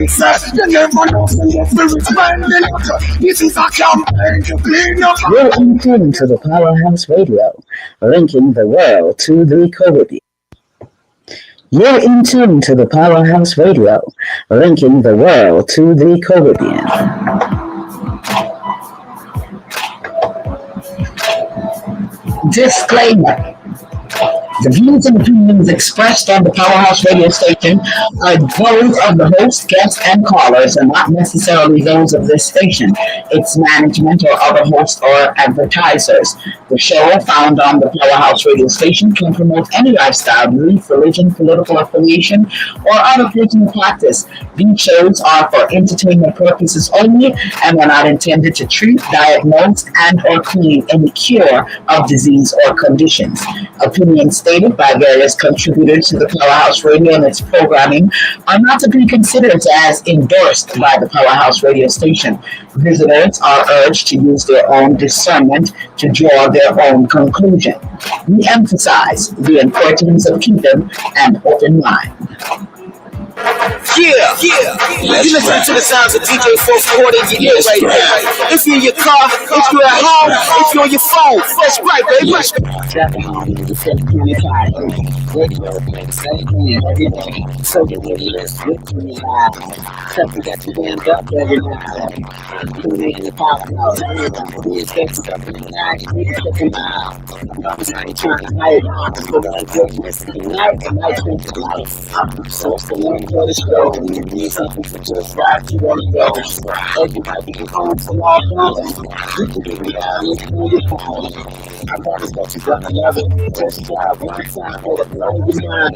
You never know when your spirit's bending up. This is a campaign to clean up. You're in tune to the Powerhouse Radio, linking the world to the Caribbean. You're in tune to the Powerhouse Radio, linking the world to the Caribbean. Disclaimer. The views and opinions expressed on the Powerhouse radio station are those of the host, guests, and callers, and not necessarily those of this station, its management, or other hosts or advertisers. The show found on the Powerhouse radio station can promote any lifestyle, belief, religion, political affiliation, or other personal practice. These shows are for entertainment purposes only and are not intended to treat, diagnose, and or claim any cure of disease or conditions. Opinions stated by various contributors to the Powerhouse Radio and its programming are not to be considered as endorsed by the Powerhouse Radio station. Visitors are urged to use their own discernment to draw their own conclusion. We emphasize the importance of keeping an open mind. Yeah. You listen to the sounds of DJ 440 in your ear right now. If you're in your car, if you're at home, if you're on your phone, that's right, baby. So you will listen with me live. Something that you end up every night. You make the powerhouse. You get stuff in the night. You get them out. I'm trying to hide on. But I get this tonight. And I think the life. So it's the one for the show. You need something to just rock. You want to go. Everybody can come to all problems. You can be out. You can be out. I promise that you got another. Just drive one time for the blow your mind.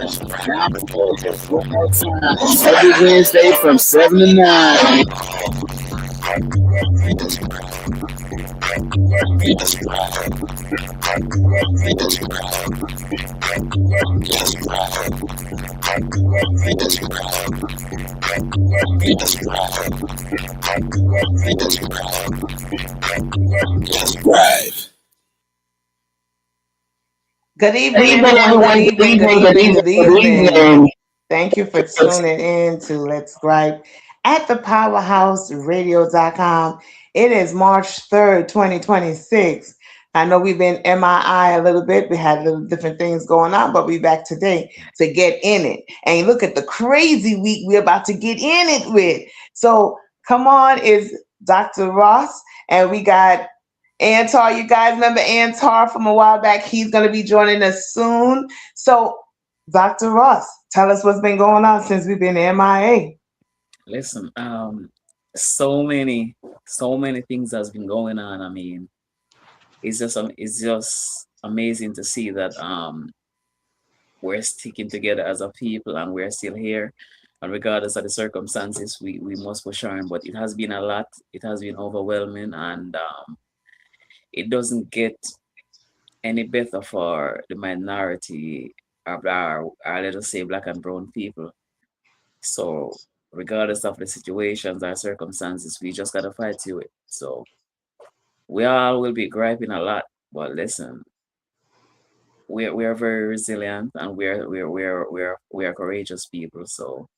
Now before just one more time. Every Wednesday from 7 to 9. Good evening, everyone. Good evening. Thank you for tuning in to Let's Gripe at the powerhouseradio.com. It is March 3rd, 2026. I know we've been MII a little bit. We had little different things going on, but we're back today to get in it. And look at the crazy week we're about to get in it with. So come on, is Dr. Ross, and we got Antar. You guys remember Antar from a while back? He's going to be joining us soon. So, Dr. Ross, tell us what's been going on since we've been MIA. Listen, so many things has been going on. I mean, it's just amazing to see that we're sticking together as a people and we're still here. And regardless of the circumstances, we must push on. But it has been a lot. It has been overwhelming, and it doesn't get any better for the minority of our let us say, black and brown people. So regardless of the situations or circumstances, we just gotta fight through it. So we all will be griping a lot, but listen, we are very resilient and we are courageous people. So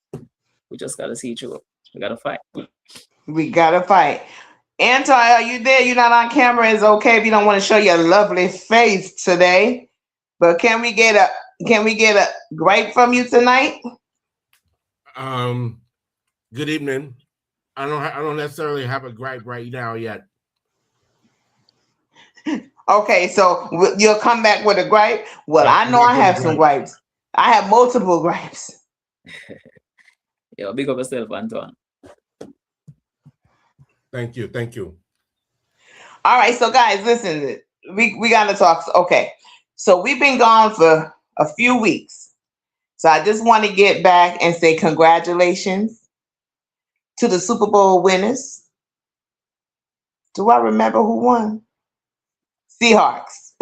we just gotta see through it. We gotta fight. We gotta fight. Anti, are you there? You're not on camera. It's okay if you don't want to show your lovely face today. But can we get a gripe from you tonight? Good evening. I don't necessarily have a gripe right now yet. Okay, so you'll come back with a gripe. Well, I know I have some gripes. I have multiple gripes. Yeah, big up yourself, Antoine. Thank you. All right, so guys, listen, we got to talk. Okay, so we've been gone for a few weeks. So I just want to get back and say congratulations to the Super Bowl winners. Do I remember who won? Seahawks.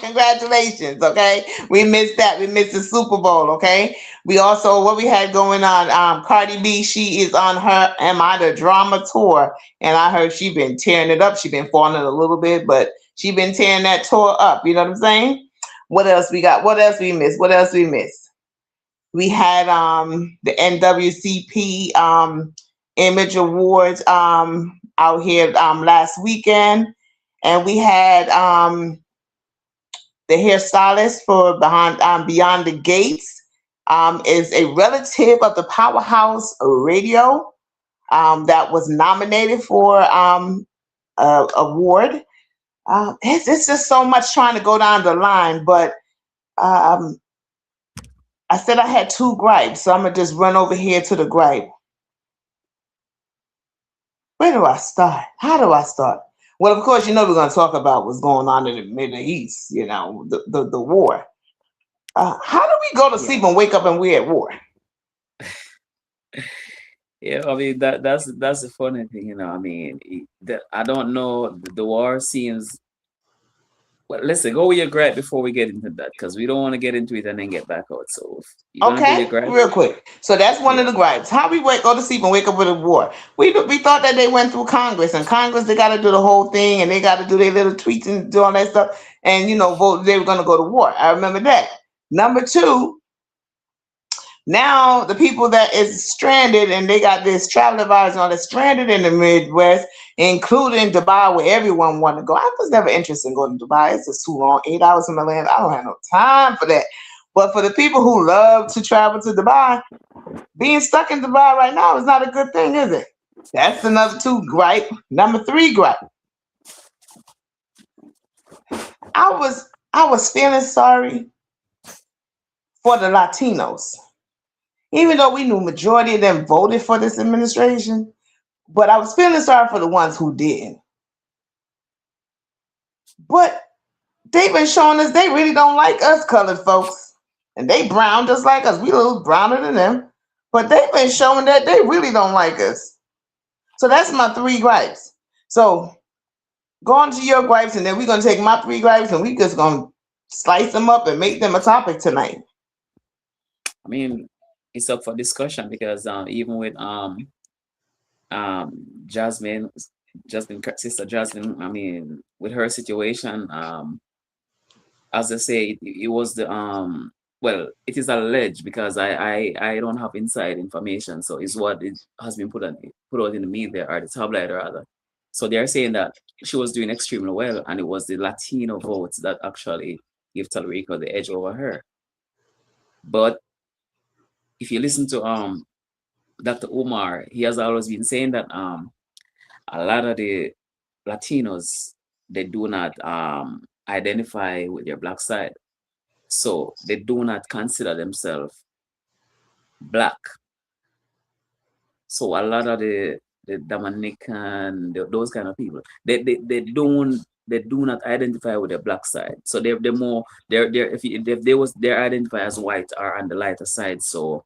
Congratulations, okay? We missed that. We missed the Super Bowl, okay? We also, what we had going on, Cardi B, she is on her Am I the Drama tour, and I heard she been tearing it up. She been falling a little bit, but she been tearing that tour up, you know what I'm saying? What else we got? What else we missed? We had the NWCP Image Awards out here last weekend, and we had the hairstylist for Beyond the Gates. Is a relative of the Powerhouse Radio that was nominated for award. It's just so much trying to go down the line, but I said I had 2 gripes, so I'm gonna just run over here to the gripe. Where do I start? How do I start? Well, of course, we're going to talk about what's going on in the Middle East, the war. How do we go to sleep and wake up and we're at war? Yeah, I mean that's the funny thing, I mean, I don't know. The war seems. Well, listen, go with your gripe before we get into that, because we don't want to get into it and then get back out. So Okay, real quick. So that's one of the gripes. How we go to sleep and wake up with a war? We thought that they went through Congress, and Congress, they got to do the whole thing, and they got to do their little tweets and do all that stuff, and vote. They were going to go to war. I remember that. Number 2. Now the people that is stranded, and they got this travel advisor on that's stranded in the Midwest, including Dubai, where everyone wanted to go. I was never interested in going to Dubai. It's just too long, 8 hours from Atlanta. I don't have no time for that. But for the people who love to travel to Dubai, being stuck in Dubai right now is not a good thing, is it? That's another 2 gripe. Number 3 gripe. I was feeling sorry for the Latinos. Even though we knew majority of them voted for this administration, but I was feeling sorry for the ones who didn't. But they've been showing us they really don't like us colored folks. And they brown just like us. We a little browner than them. But they've been showing that they really don't like us. So that's my 3 gripes. So go on to your gripes, and then we're going to take my 3 gripes, and we just going to slice them up and make them a topic tonight. I mean, it's up for discussion, because even with Jasmine, sister Jasmine, I mean, with her situation, as I say, it was the well, it is alleged, because I don't have inside information, so it's what it has been put out in the media, or the tabloid rather. So they're saying that she was doing extremely well, and it was the Latino votes that actually give Tallarico the edge over her. But if you listen to Dr. Umar, he has always been saying that a lot of the Latinos, they do not identify with their black side, so they do not consider themselves black. So a lot of the Dominican, those kind of people, they do not identify with their black side. So they're if they're identified as white or on the lighter side. So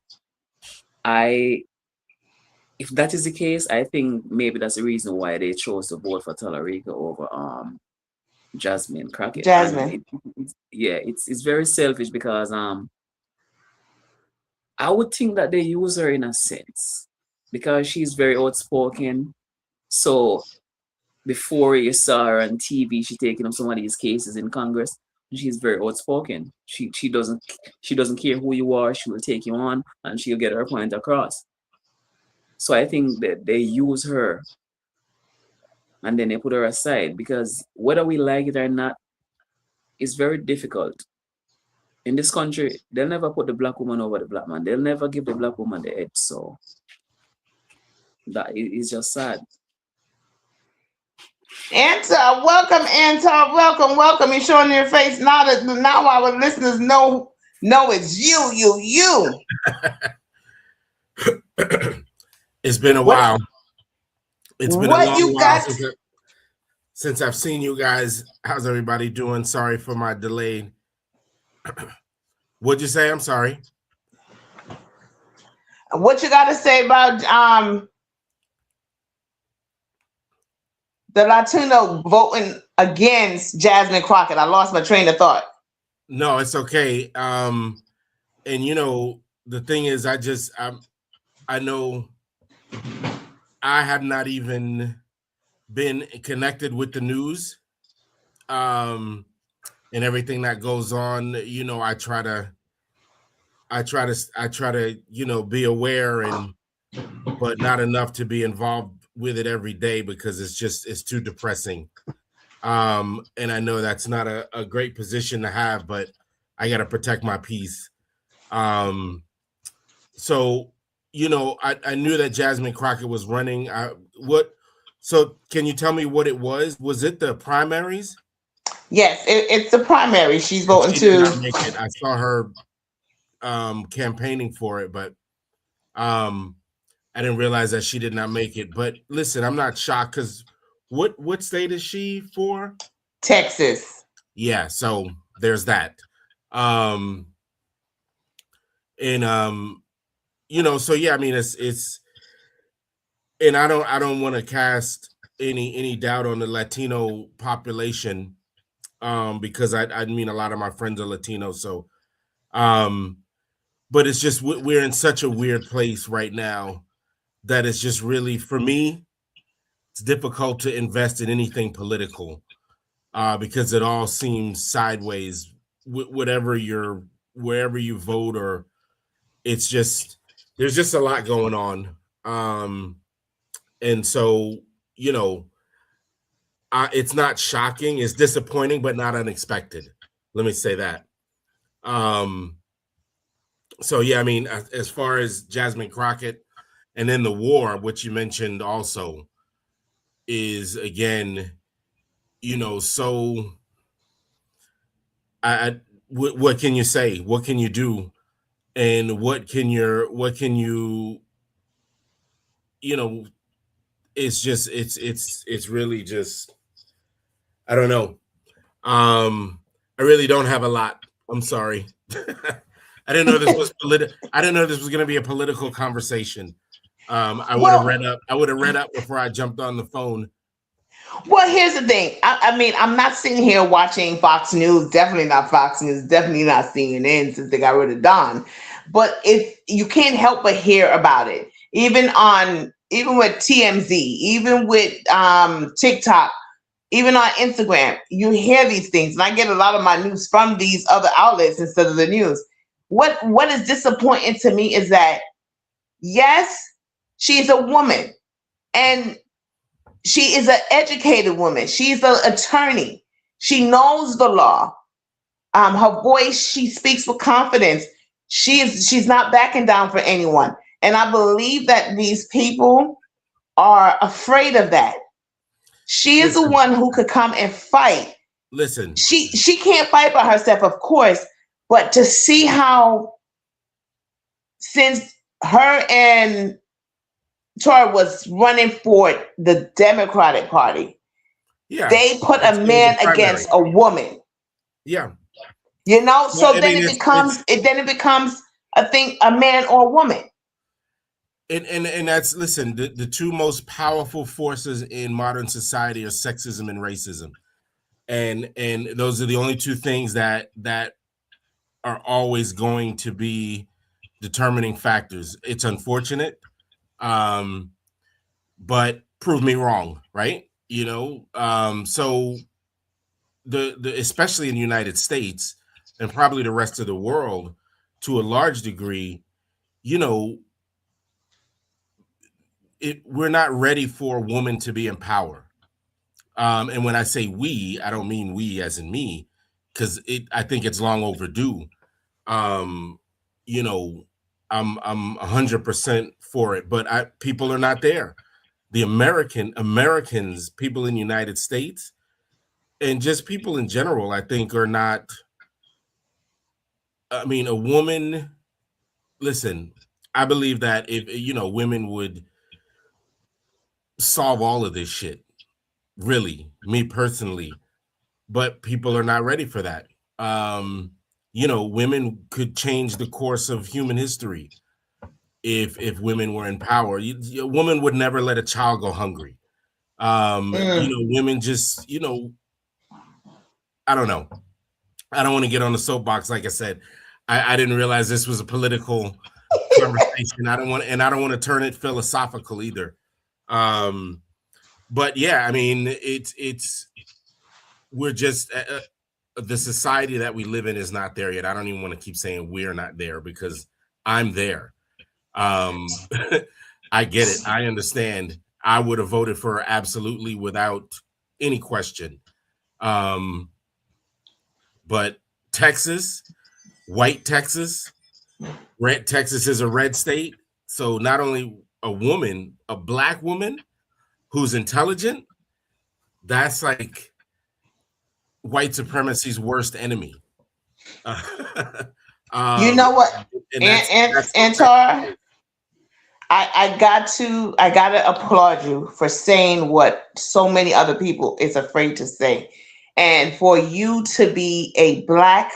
if that is the case, I think maybe that's the reason why they chose to vote for Tallarico over Jasmine Crockett. Jasmine. It's very selfish, because I would think that they use her in a sense, because she's very outspoken. So before you saw her on TV, she taking up some of these cases in Congress. She's very outspoken. She doesn't care who you are. She will take you on, and she'll get her point across. So I think that they use her, and then they put her aside, because whether we like it or not, it's very difficult. In this country, they'll never put the black woman over the black man. They'll never give the black woman the edge. So that is just sad. Anta, welcome, welcome. You're showing your face now. Now our listeners know it's you. It's been a while. It's been a long while since I've seen you guys. How's everybody doing? Sorry for my delay. What'd you say? I'm sorry. What you got to say about the Latino voting against Jasmine Crockett? I lost my train of thought. No, it's okay. And the thing is, I know I have not even been connected with the news and everything that goes on. I try to I try to, be aware but not enough to be involved with it every day because it's too depressing. And I know that's not a great position to have, but I got to protect my peace. So, I knew that Jasmine Crockett was running. So can you tell me what it was? Was it the primaries? Yes, it's the primary. She's voting She did to. not make it. I saw her campaigning for it, but I didn't realize that she did not make it. But listen, I'm not shocked because what state is she for? Texas. Yeah, so there's that. And so yeah, I mean it's and I don't want to cast any doubt on the Latino population because I mean a lot of my friends are Latino, so but it's just we're in such a weird place right now that it's just really, for me, it's difficult to invest in anything political because it all seems sideways. Wherever you vote, or it's just there's just a lot going on, and so it's not shocking. It's disappointing, but not unexpected. Let me say that. So yeah, I mean, as far as Jasmine Crockett, and then the war, which you mentioned also, is again, so what can you say? What can you do? And what can you it's just it's really just I don't know. I really don't have a lot. I'm sorry. I didn't know this was I didn't know this was going to be a political conversation. I would have read up before I jumped on the phone. Well, here's the thing. I mean, I'm not sitting here watching Fox News. Definitely not Fox News. Definitely not CNN since they got rid of Don. But if you can't help but hear about it, even with TMZ, even with TikTok, even on Instagram, you hear these things. And I get a lot of my news from these other outlets instead of the news. What is disappointing to me is that, yes, she's a woman, and she is an educated woman. She's an attorney. She knows the law. Her voice, she speaks with confidence. She's not backing down for anyone. And I believe that these people are afraid of that. She is the one who could come and fight. Listen. She can't fight by herself, of course, but to see how, since her and Tori was running for the Democratic Party, they put a man against a woman. Yeah. So then it becomes a thing, a man or a woman. And that's, listen, the two most powerful forces in modern society are sexism and racism. And those are the only two things that are always going to be determining factors. It's unfortunate, but prove me wrong, right? So the especially in the United States and probably the rest of the world, to a large degree, we're not ready for a woman to be in power. And when I say we, I don't mean we as in me, because I think it's long overdue. I'm 100% for it, but people are not there. The Americans, people in the United States, and just people in general, I think are not. I mean, a woman. Listen, I believe that if women would solve all of this shit. Really, me personally, but people are not ready for that. Women could change the course of human history if women were in power. A woman would never let a child go hungry. Women just, I don't know. I don't want to get on the soapbox. Like I said, I didn't realize this was a political conversation. I don't want to turn it philosophical either. But yeah, I mean, we're just the society that we live in is not there yet. I don't even want to keep saying we're not there because I'm there. I get it. I understand. I would have voted for her absolutely without any question. But Texas, white Texas, red Texas is a red state. So not only a woman, a black woman who's intelligent, that's like white supremacy's worst enemy. You know what, and Tara, I gotta applaud you for saying what so many other people is afraid to say, and for you to be a black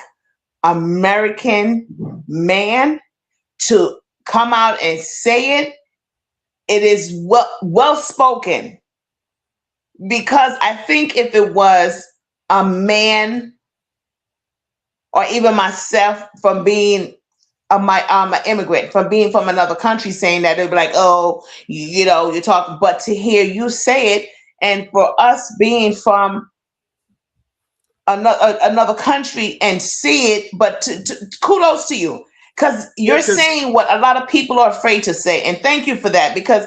American man to come out and say it. It is well spoken, because I think if it was a man or even myself from being an immigrant, from being from another country, saying that, they'd be like, oh, you know, you're talking. But to hear you say it, and for us being from another country and see it, but kudos to you, because you're saying what a lot of people are afraid to say, and thank you for that, because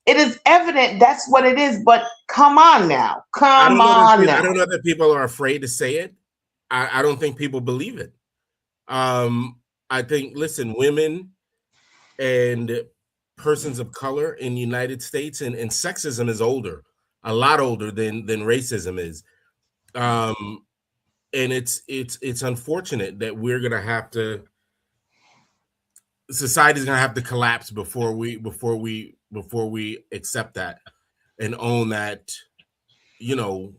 it is evident that's what it is. But come on now, I don't know that people are afraid to say it. I don't think people believe it. I think, listen, women and persons of color in the United States, and sexism is older, a lot older than racism is. And it's unfortunate that we're gonna have to, society's gonna have to collapse before we accept that and own that, you know,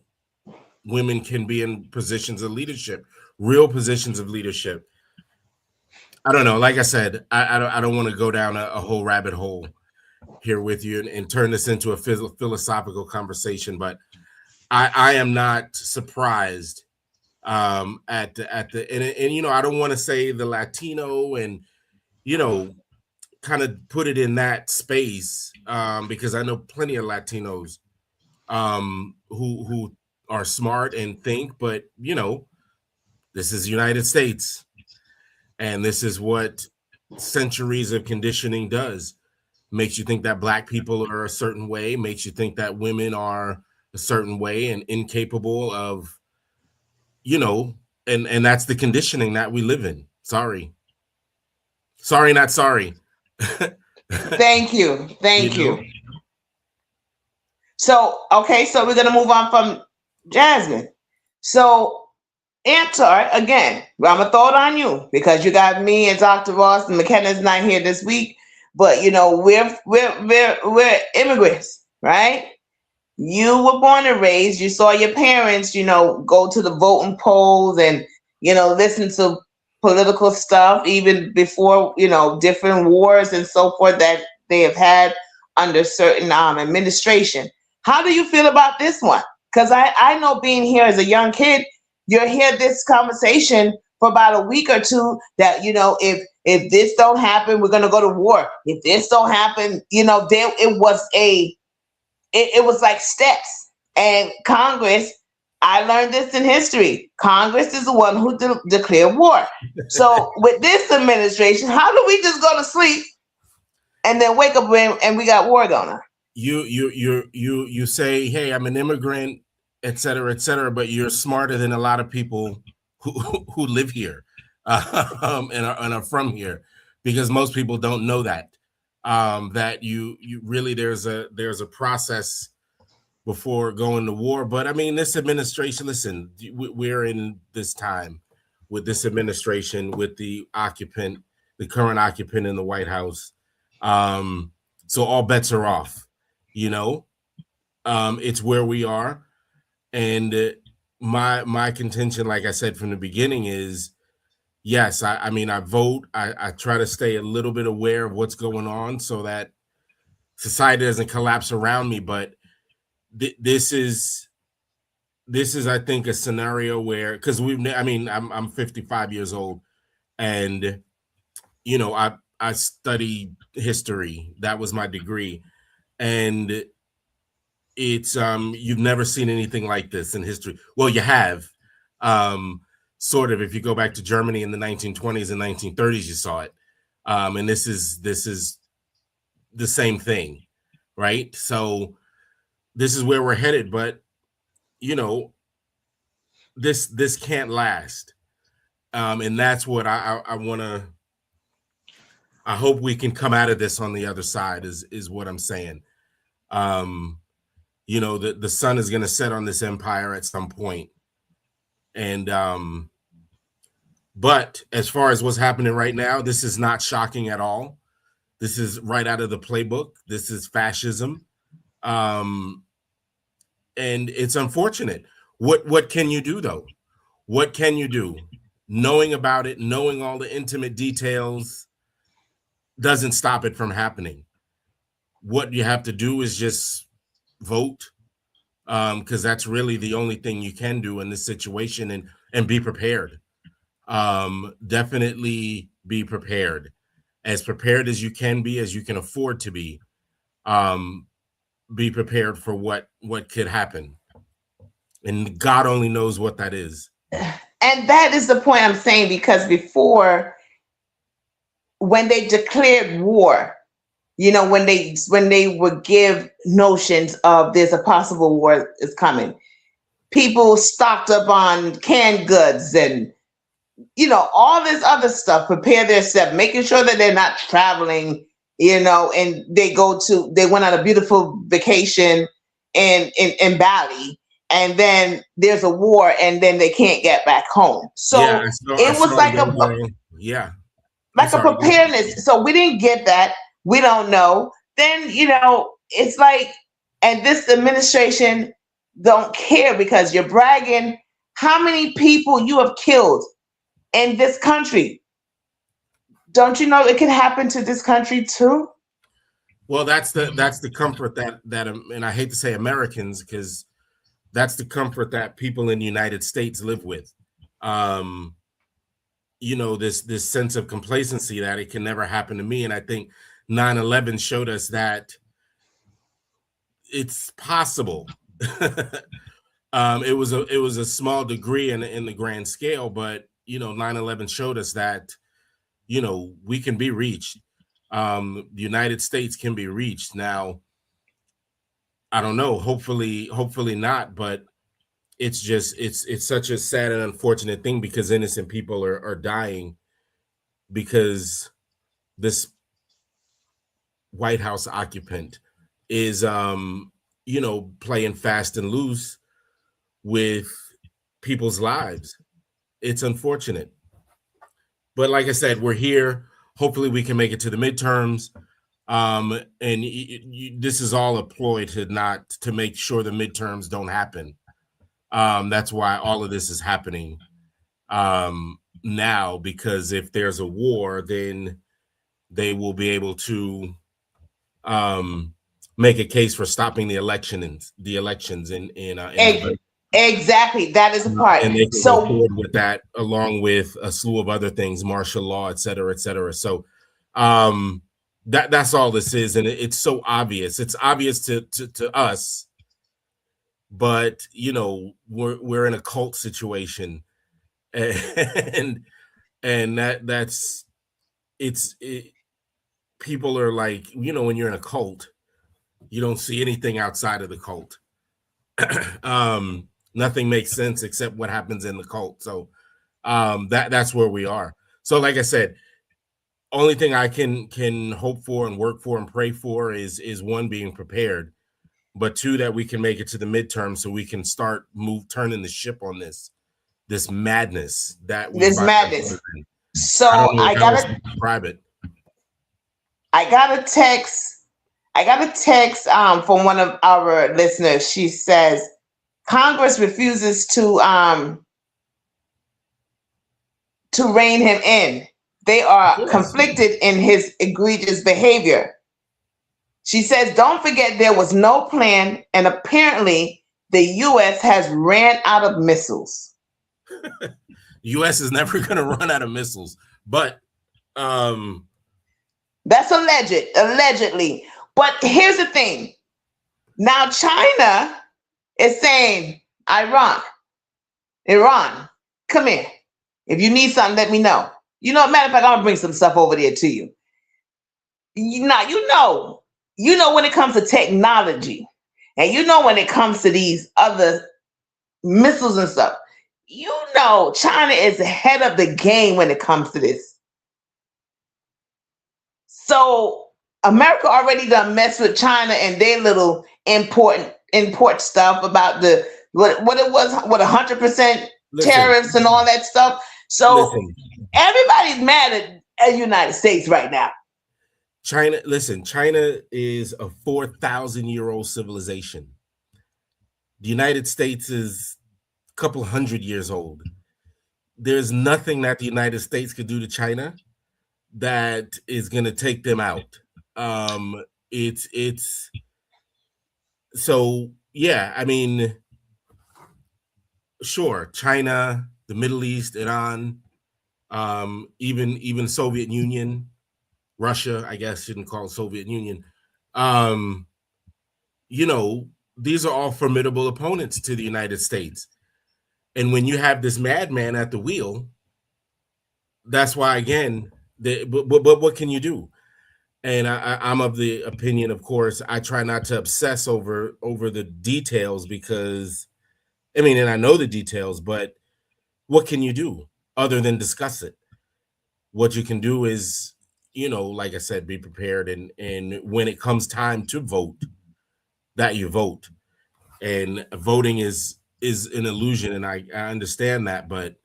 women can be in positions of leadership, real positions of leadership. I don't know. Like I said, I don't want to go down a whole rabbit hole here with you and turn this into a philosophical conversation, but I am not surprised at the and you know, I don't want to say the Latino and, you know, kind of put it in that space because I know plenty of Latinos who are smart and think, but you know, this is the United States, and this is what centuries of conditioning does. Makes you think that black people are a certain way, makes you think that women are a certain way and incapable of, you know, and that's the conditioning that we live in. Sorry, not sorry. Thank you. So, okay, so we're gonna move on from Jasmine. So, Antar, again, I'm gonna throw it on you because you got me and Dr. Ross, and McKenna's not here this week. But you know, we're immigrants, right? You were born and raised. You saw your parents, you know, go to the voting polls and, you know, listen to political stuff even before, you know, different wars and so forth that they have had under certain administration. How do you feel about this one? Because I know, being here as a young kid, you'll hear this conversation for about a week or two that, you know, if this don't happen, we're gonna go to war. If this don't happen, you know, it was like steps. And Congress, I learned this in history, Congress is the one who declared war. So with this administration, how do we just go to sleep and then wake up and we got war going on? You say, hey, I'm an immigrant, et cetera, but you're smarter than a lot of people who live here and are from here, because most people don't know that. That you really, there's a process before going to war. But I mean, this administration, listen, we're in this time with this administration, with the current occupant in the White House. So all bets are off, you know. It's where we are. And my contention, like I said from the beginning, is yes, I mean, I vote. I try to stay a little bit aware of what's going on so that society doesn't collapse around me. But this is, I think, a scenario where, because I'm 55 years old, and you know, I studied history. That was my degree, and it's you've never seen anything like this in history. Well, you have. sort of, if you go back to Germany in the 1920s and 1930s, you saw it. And this is the same thing, right? So this is where we're headed, but you know, this can't last. And that's what I want to, I hope we can come out of this on the other side is what I'm saying. You know, the sun is going to set on this empire at some point. And, but as far as what's happening right now, this is not shocking at all. This is right out of the playbook. This is fascism. And it's unfortunate. What can you do though? What can you do? Knowing about it, knowing all the intimate details doesn't stop it from happening. What you have to do is just vote, because that's really the only thing you can do in this situation, and be prepared. Definitely be prepared as you can be, as you can afford to be. Be prepared for what could happen, and God only knows what that is. And that is the point I'm saying, because before, when they declared war, you know, when they would give notions of there's a possible war is coming, people stocked up on canned goods and, you know, all this other stuff, prepare their stuff, making sure that they're not traveling, you know, and they went on a beautiful vacation in Bali, and then there's a war, and then they can't get back home. So yeah, it was like a preparedness. So we didn't get that. We don't know. Then, you know, it's like, and this administration don't care, because you're bragging how many people you have killed in this country. Don't you know it can happen to this country too? Well, that's the comfort that and I hate to say Americans, because that's the comfort that people in the United States live with. You know, this sense of complacency that it can never happen to me. And I think 9/11 showed us that it's possible. It was a small degree in the grand scale, but you know, 9/11 showed us that, you know, we can be reached. The United States can be reached. Now, I don't know, hopefully not, but it's such a sad and unfortunate thing, because innocent people are dying because this White House occupant is you know, playing fast and loose with people's lives. It's unfortunate. But like I said, we're here. Hopefully we can make it to the midterms. And this is all a ploy to make sure the midterms don't happen. That's why all of this is happening now, because if there's a war, then they will be able to make a case for stopping the elections in exactly. That is the part. And they can go forward with that, along with a slew of other things, martial law, et cetera, et cetera. So that's all this is, and it's so obvious. It's obvious to us, but you know, we're in a cult situation, and that's people are like, you know, when you're in a cult, you don't see anything outside of the cult. Nothing makes sense except what happens in the cult. So that's where we are. So like I said, only thing I can hope for and work for and pray for is one, being prepared, but two, that we can make it to the midterm so we can start turning the ship on this madness madness. So I gotta describe it. I got a text from one of our listeners. She says Congress refuses to rein him in. They are conflicted in his egregious behavior. She says, don't forget there was no plan, and apparently the U.S. has ran out of missiles. U.S. is never going to run out of missiles, but that's allegedly. But here's the thing. Now China is saying, Iran, come here. If you need something, let me know. Matter of fact, I'm gonna bring some stuff over there to you. When it comes to technology, and when it comes to these other missiles and stuff, China is ahead of the game when it comes to this. So America already done messed with China and their little import stuff about the what it was, 100% tariffs and all that stuff. So everybody's mad at the United States right now. China is a 4,000-year-old civilization. The United States is a couple hundred years old. There's nothing that the United States could do to China that is going to take them out. It's so, yeah, I mean, sure, China, the Middle East, Iran, even Soviet Union, Russia, I guess shouldn't call it Soviet Union. These are all formidable opponents to the United States. And when you have this madman at the wheel, that's why, again, but what can you do? And I'm of the opinion, of course, I try not to obsess over the details because, and I know the details, but what can you do other than discuss it? What you can do is, like I said, be prepared. And when it comes time to vote, that you vote. And voting is an illusion. And I understand that, but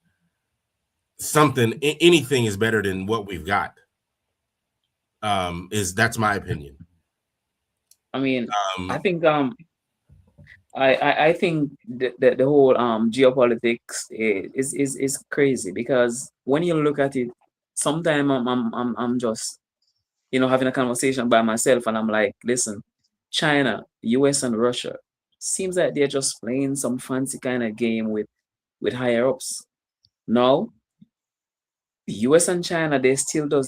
anything is better than what we've got. That's my opinion. I think I think the whole geopolitics is crazy, because when you look at it, sometimes I'm just having a conversation by myself, and I'm like, listen, China, US, and Russia seems like they're just playing some fancy kind of game with higher ups. No, the US and China, they still do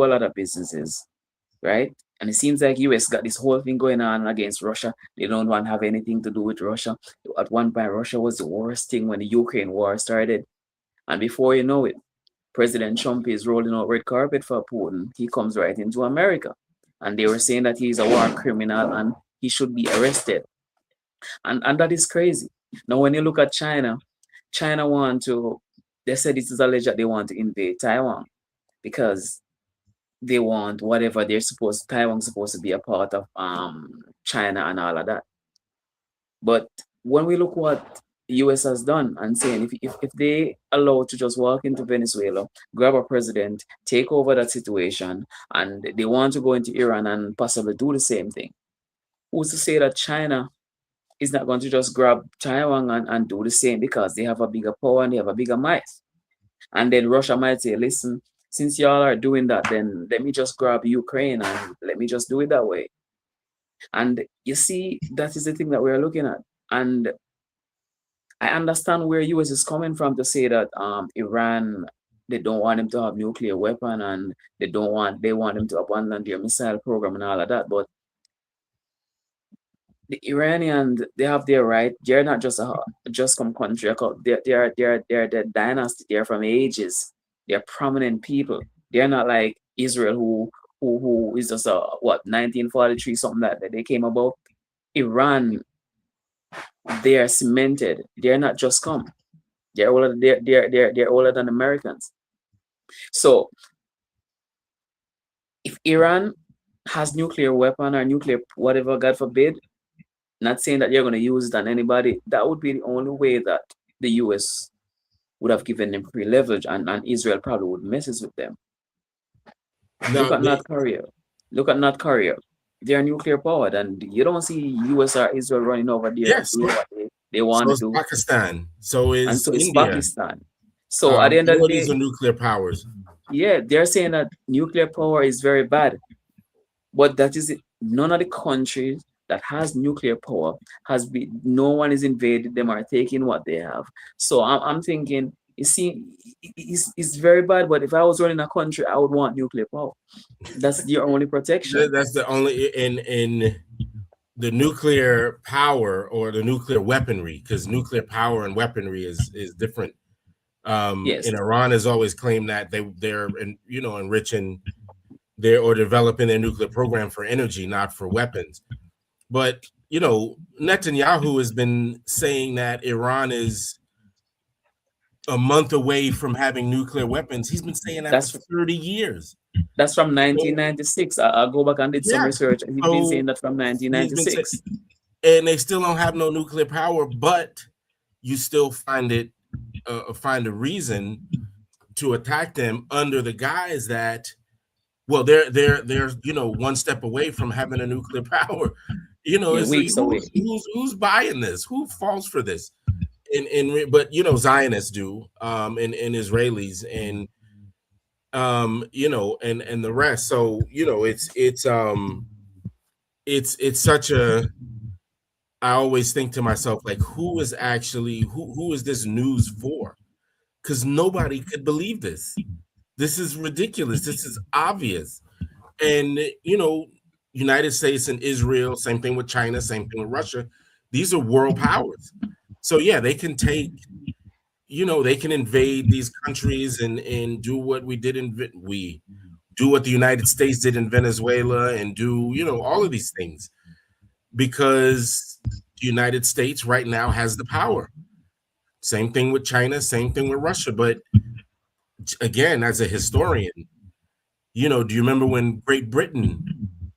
a lot of businesses, right? And it seems like US got this whole thing going on against Russia. They don't want to have anything to do with Russia. At one point, Russia was the worst thing when the Ukraine war started. And before you know it, President Trump is rolling out red carpet for Putin. He comes right into America. And they were saying that he's a war criminal and he should be arrested. And that is crazy. Now, when you look at China they said it is alleged that they want to invade Taiwan because they want whatever Taiwan's supposed to be a part of China and all of that. But when we look what the US has done and saying if they allow to just walk into Venezuela, grab a president, take over that situation, and they want to go into Iran and possibly do the same thing, who's to say that China is not going to just grab Taiwan and do the same because they have a bigger power and they have a bigger might? And then Russia might say, listen, since y'all are doing that, then let me just grab Ukraine and let me just do it that way. And you see, that is the thing that we're looking at. And I understand where US is coming from to say that Iran, they don't want them to have nuclear weapon and they want them to abandon their missile program and all of that. But the Iranians, they have their right. They're not just some country. They're the dynasty. They're from ages. They're prominent people. They're not like Israel, who is just 1943 something that they came about. Iran, they are cemented. They're not just come. They're older. They're older than Americans. So if Iran has nuclear weapon or nuclear whatever, God forbid, not saying that you're going to use it on anybody, that would be the only way that the US would have given them free leverage, and Israel probably would messes with them. Look at North Korea. They are nuclear powered, and you don't see US or Israel running over there. Yes. Doing what they want to do. Pakistan. So is India. Pakistan. So at the end of the day, these are nuclear powers. Yeah, they're saying that nuclear power is very bad, but that is it. None of the countries that has nuclear power no one is invading them or taking what they have. So I'm thinking, you see, it's very bad. But if I was running a country, I would want nuclear power. That's your only protection. That's the only in the nuclear power or the nuclear weaponry, because nuclear power and weaponry is different. Yes, And Iran has always claimed that they're enriching their or developing their nuclear program for energy, not for weapons. But Netanyahu has been saying that Iran is a month away from having nuclear weapons. He's been saying that for that's 30 years. that's from So, 1996. I go back and did some yeah. research, and he's been So saying that from he's been saying, 1996. and they still don't have no nuclear power, but you still find a reason to attack them under the guise that, well, they're one step away from having a nuclear power. Yeah, It's like weeks away. who's buying this? Who falls for this? But Zionists do, and Israelis, and and the rest. So it's such a. I always think to myself, like, who is this news for? Because nobody could believe this. This is ridiculous. This is obvious. And United States and Israel, same thing with China, same thing with Russia. These are world powers. So yeah, they can they can invade these countries and do what we did do what the United States did in Venezuela and do, all of these things, because the United States right now has the power. Same thing with China, same thing with Russia. But again, as a historian, do you remember when Great Britain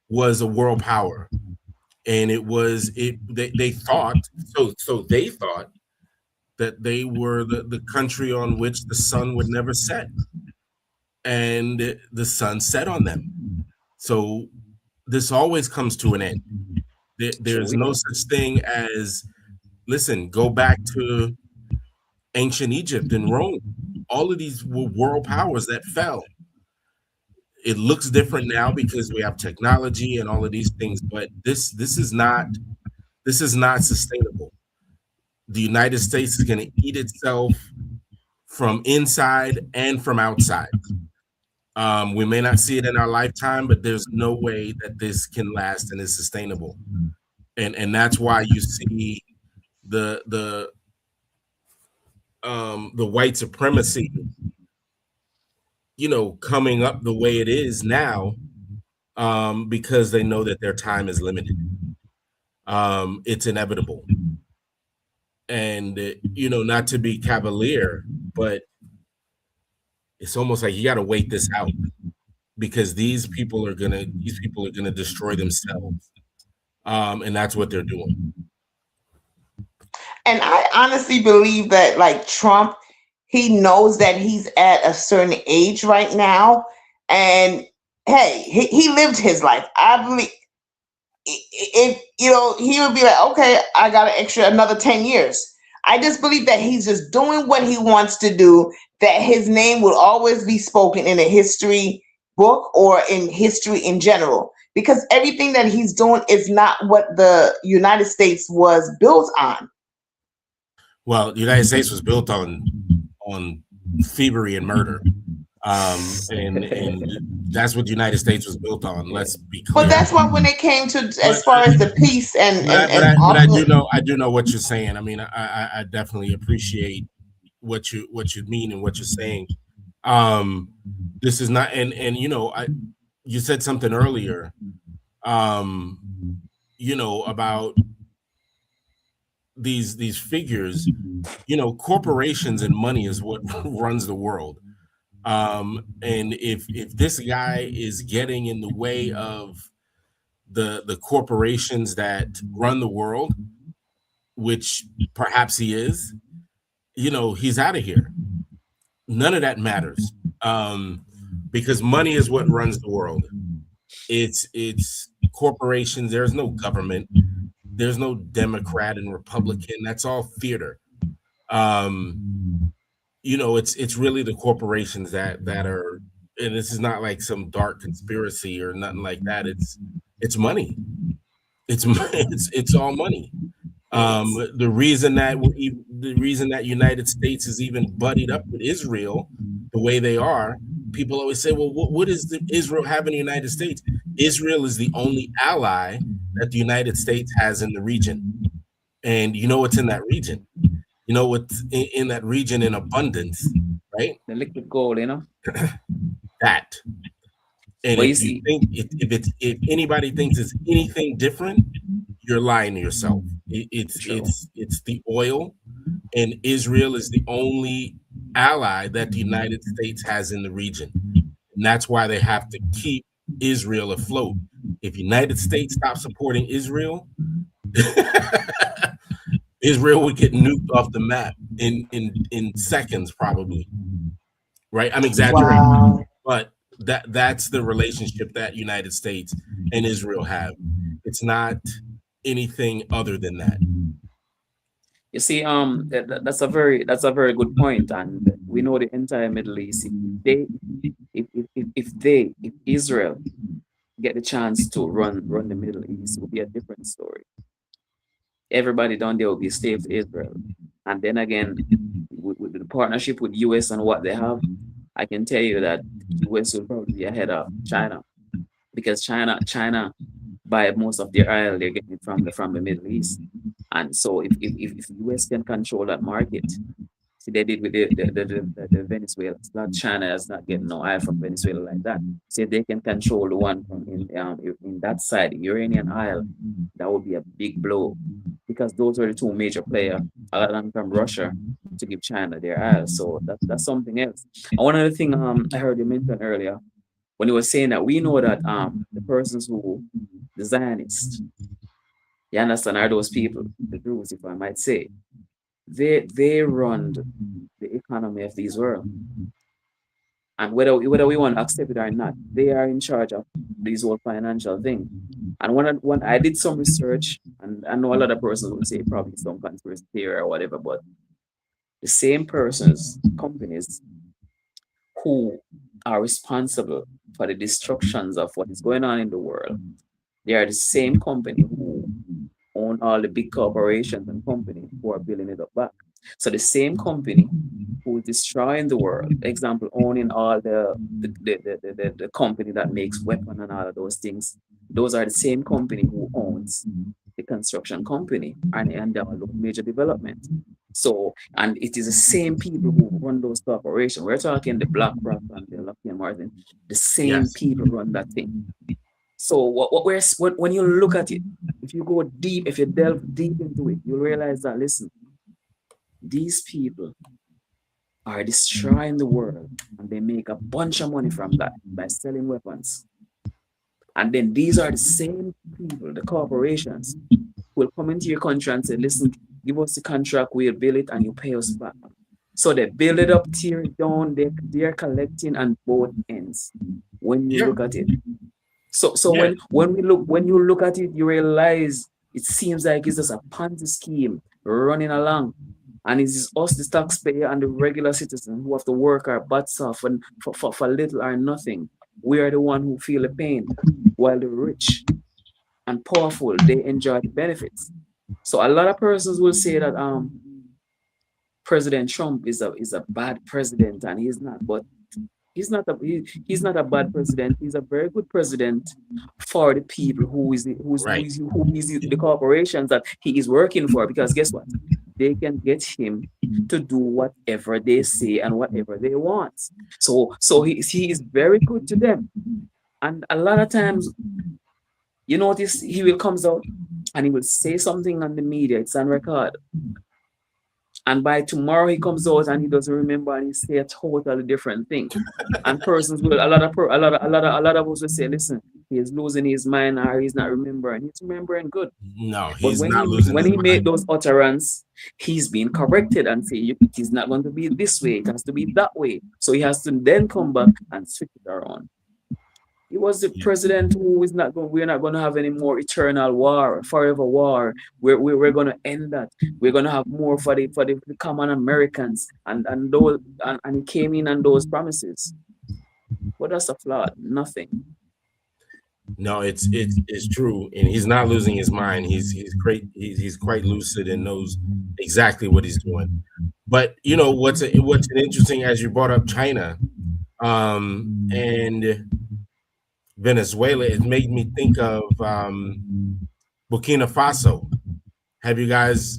was a world power? And they thought that they were the country on which the sun would never set. And the sun set on them. So this always comes to an end. There's no such thing as, listen, go back to ancient Egypt and Rome. All of these were world powers that fell. It looks different now because we have technology and all of these things, but this is not sustainable. The United States is going to eat itself from inside and from outside. We may not see it in our lifetime, but there's no way that this can last and is sustainable. And that's why you see the white supremacy, coming up the way it is now, because they know that their time is limited. It's inevitable. And not to be cavalier, but it's almost like you got to wait this out, because these people are gonna destroy themselves, and that's what they're doing. And I honestly believe that, like Trump, he knows that he's at a certain age right now, and hey, he lived his life. I believe if he would be like, okay, I got an extra another 10 years. I just believe that he's just doing what he wants to do, that his name will always be spoken in a history book or in history in general, because everything that he's doing is not what the United States was built on. Well, the United States was built on thievery and murder. And that's what the United States was built on. Let's be clear. But that's why when it came to as far as the peace I do know what you're saying. I mean, I definitely appreciate what you mean and what you're saying. This is not, and you said something earlier, about these figures. Corporations and money is what runs the world. And if this guy is getting in the way of the corporations that run the world, which perhaps he is, he's out of here. None of that matters, because money is what runs the world. It's corporations. There's no government. There's no Democrat and Republican. That's all theater. It's really the corporations that are, and this is not like some dark conspiracy or nothing like that. It's money. It's all money. The reason that United States is even buddied up with Israel the way they are, people always say, well, what does Israel have in the United States? Israel is the only ally that the United States has in the region. And what's in that region? What's in that region in abundance right? The liquid gold, you know. That. And But you if you see, think if anybody thinks it's anything different, you're lying to yourself. true. It's the oil, and Israel is the only ally that the United States has in the region, and that's why they have to keep Israel afloat. If United States stops supporting Israel, Israel would get nuked off the map in seconds, probably. Right? I'm exaggerating, Wow. but that's the relationship that United States and Israel have. It's not anything other than that. You see, that's a very good point, and we know the entire Middle East. If Israel get the chance to run the Middle East, it would be a different story. Everybody down there will be slave to Israel, and then again, with the partnership with US and what they have, I can tell you that US will probably be ahead of China because China buy most of their oil they're getting from the Middle East, and so if US can control that market. See, they did with the Venezuela. It's not China is not getting no oil from Venezuela like that. See, if they can control the one from in that side, Iranian oil, that would be a big blow because those are the two major players, other than from Russia, to give China their oil. So that's something else. And one other thing I heard you mention earlier when you were saying that we know that the persons who the Zionists, you understand, are those people, the Jews, if I might say, they run the economy of this world. And whether we want to accept it or not, they are in charge of this whole financial thing. And when I did some research, and I know a lot of persons will say probably some conspiracy theory or whatever, but the same persons, companies who are responsible for the destructions of what is going on in the world, they are the same company who own all the big corporations and companies who are building it up back. So the same company who is destroying the world, example, owning all the company that makes weapon and all of those things, those are the same company who owns the construction company and the major development. So, and it is the same people who run those corporations. We're talking the BlackRock and the Lockheed Martin, the same Yes. people run that thing. So when you look at it, if you go deep, if you delve deep into it, you'll realize that, listen, these people are destroying the world and they make a bunch of money from that by selling weapons. And then these are the same people, the corporations, who will come into your country and say, listen, give us the contract, we'll build it and you pay us back. So they build it up, tear it down, they're collecting on both ends when you look at it. So when you look at it, you realize it seems like it's just a Ponzi scheme running along. And it's us, the taxpayer and the regular citizen who have to work our butts off and for little or nothing. We are the one who feel the pain, while the rich and powerful, they enjoy the benefits. So a lot of persons will say that President Trump is a bad president, and he's not. But he's not a bad president. He's a very good president for the people who is the corporations that he is working for. Because guess what? They can get him to do whatever they say and whatever they want. So he is very good to them. And a lot of times, you notice he will comes out and he will say something on the media. It's on record. And by tomorrow he comes out and he doesn't remember and he say a totally different thing. And persons will a lot of us will say, listen, he's losing his mind or he's not remembering. He's remembering good. No, But he's when not losing when his he mind. made those utterance, he's being corrected and say it is not going to be this way, it has to be that way. So he has to then come back and switch it around. He was the president who is not going. We're not going to have any more eternal war, forever war. We're going to end that. We're going to have more for the common Americans, and those and he came in on those promises. But that's a flaw. Nothing. No, it's true, and he's not losing his mind. He's great. He's quite lucid and knows exactly what he's doing. But you know what's an interesting, as you brought up China, and Venezuela, it made me think of Burkina Faso. Have you guys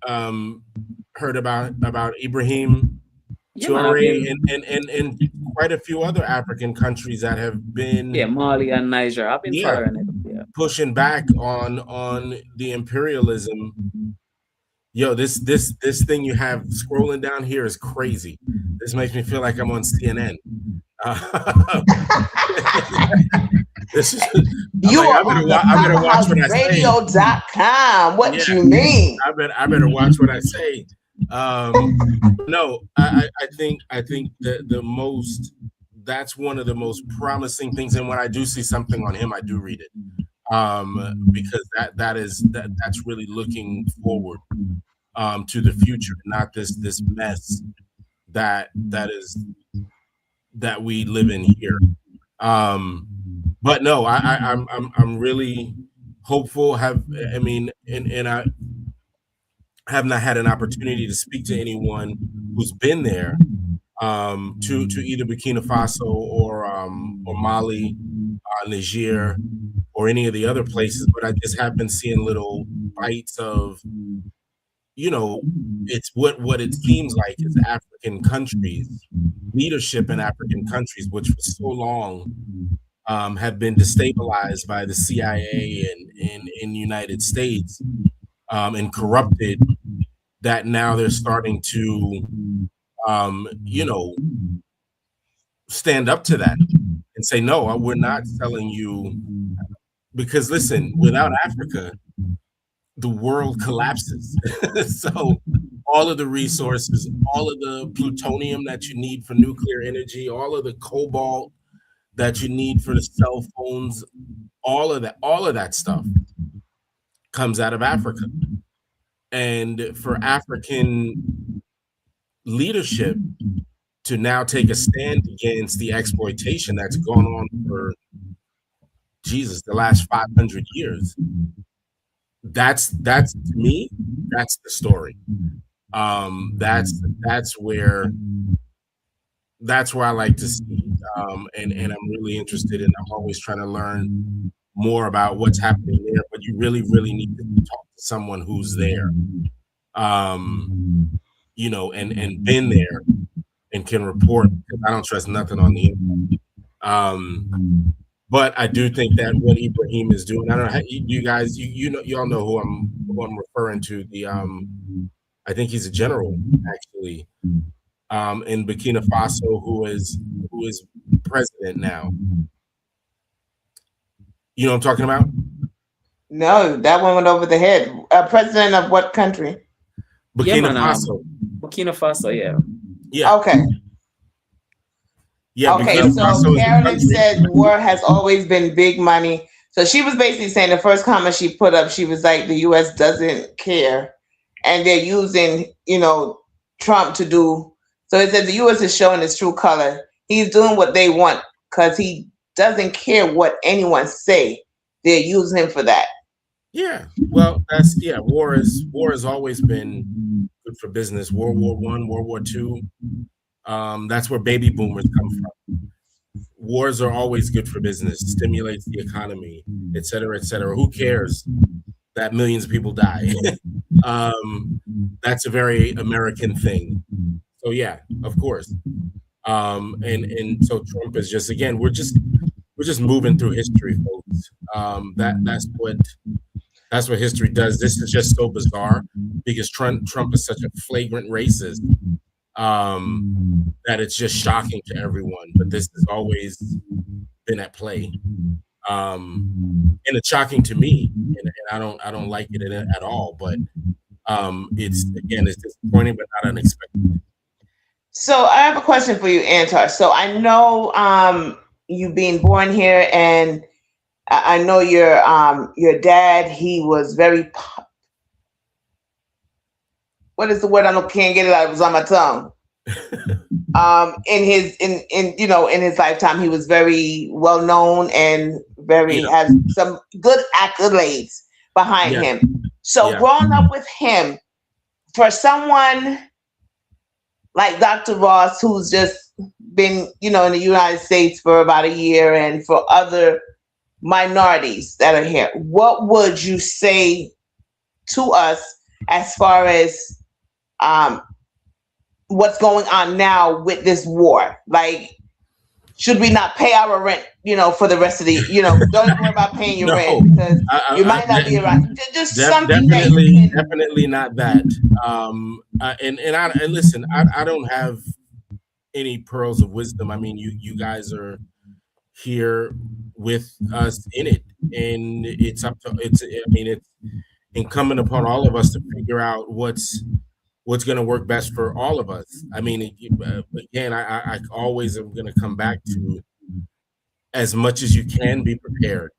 heard about Ibrahim Yeah, man, Toure, and quite a few other African countries that have been Mali and Niger. I've been yeah following it. Yeah. pushing back on the imperialism. Yo, this thing you have scrolling down here is crazy. This makes me feel like I'm on CNN. This is You like, are on the I better watch what I say. powerhouseradio.com. What Yeah, you mean? I better watch what I say. No, I think the most that's one of the most promising things. And when I do see something on him, I do read it. Because that's really looking forward to the future, not this mess that we live in here. But no, I'm really hopeful. I have not had an opportunity to speak to anyone who's been there, to either Burkina Faso or Mali, Niger, or any of the other places. But I just have been seeing little bites of, it's what it seems like is African countries, leadership in African countries, which for so long have been destabilized by the CIA and in the United States, and corrupted, that now they're starting to stand up to that and say, no, we're not selling you, because listen, without Africa, the world collapses. So all of the resources, all of the plutonium that you need for nuclear energy, all of the cobalt that you need for the cell phones, all of that stuff comes out of Africa. And for African leadership to now take a stand against the exploitation that's gone on for the last 500 years, that's to me, that's the story. That's where I like to see, and I'm really interested in. I'm always trying to learn more about what's happening there, but you really need to talk to someone who's there, and been there and can report, because I don't trust nothing on the internet. But I do think that what Ibrahim is doing, I don't know, you guys, you all know who I'm referring to. I think he's a general, actually, in Burkina Faso, who is president now. You know what I'm talking about? No, that one went over the head. President of what country? Burkina Faso. Burkina Faso, yeah. Yeah. Okay. Yeah. Okay, Burkina so Faso Carolyn said war has always been big money. So she was basically saying, the first comment she put up, she was like, the US doesn't care. And they're using, Trump to do. So it says the US is showing its true color. He's doing what they want because he doesn't care what anyone say. They're using him for that. Yeah. Well, war has always been good for business. World War I, World War II. That's where baby boomers come from. Wars are always good for business, stimulates the economy, et cetera, et cetera. Who cares that millions of people die? That's a very American thing. So yeah, of course. And so Trump is just, again, we're just moving through history, folks. That's what history does. This is just so bizarre because Trump is such a flagrant racist, that it's just shocking to everyone. But this has always been at play, and it's shocking to me, and I don't like it at all. But it's disappointing, but not unexpected. So I have a question for you, Antar. So I know you being born here, and I know your dad. He was very. What is the word? Can't get it out. It was on my tongue. In his lifetime, he was very well known and has some good accolades behind him. So growing up with him, for someone like Dr. Ross, who's just been, in the United States for about a year, and for other minorities that are here, what would you say to us as far as what's going on now with this war? Like, should we not pay our rent, for the rest of the, don't even worry about paying your rent because you might not be around. Just something definitely not that. And listen, I don't have any pearls of wisdom. I mean, you guys are here with us in it, and it's incumbent upon all of us to figure out what's going to work best for all of us. I mean, again, I always am going to come back to, as much as you can, be prepared.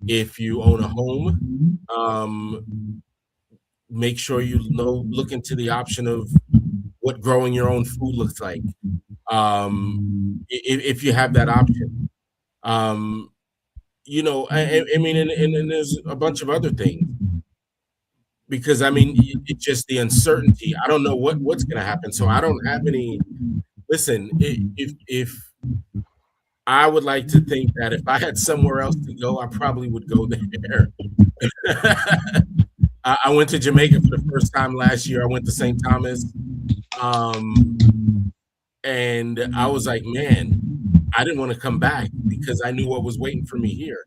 If you own a home, make sure look into the option of what growing your own food looks like. If you have that option, I mean, and there's a bunch of other things. Because I mean, it's just the uncertainty. I don't know what's going to happen, so I don't have any. Listen, if I would like to think that if I had somewhere else to go, I probably would go there. I went to Jamaica for the first time last year. I went to St. Thomas, and I was like, man, I didn't want to come back because I knew what was waiting for me here.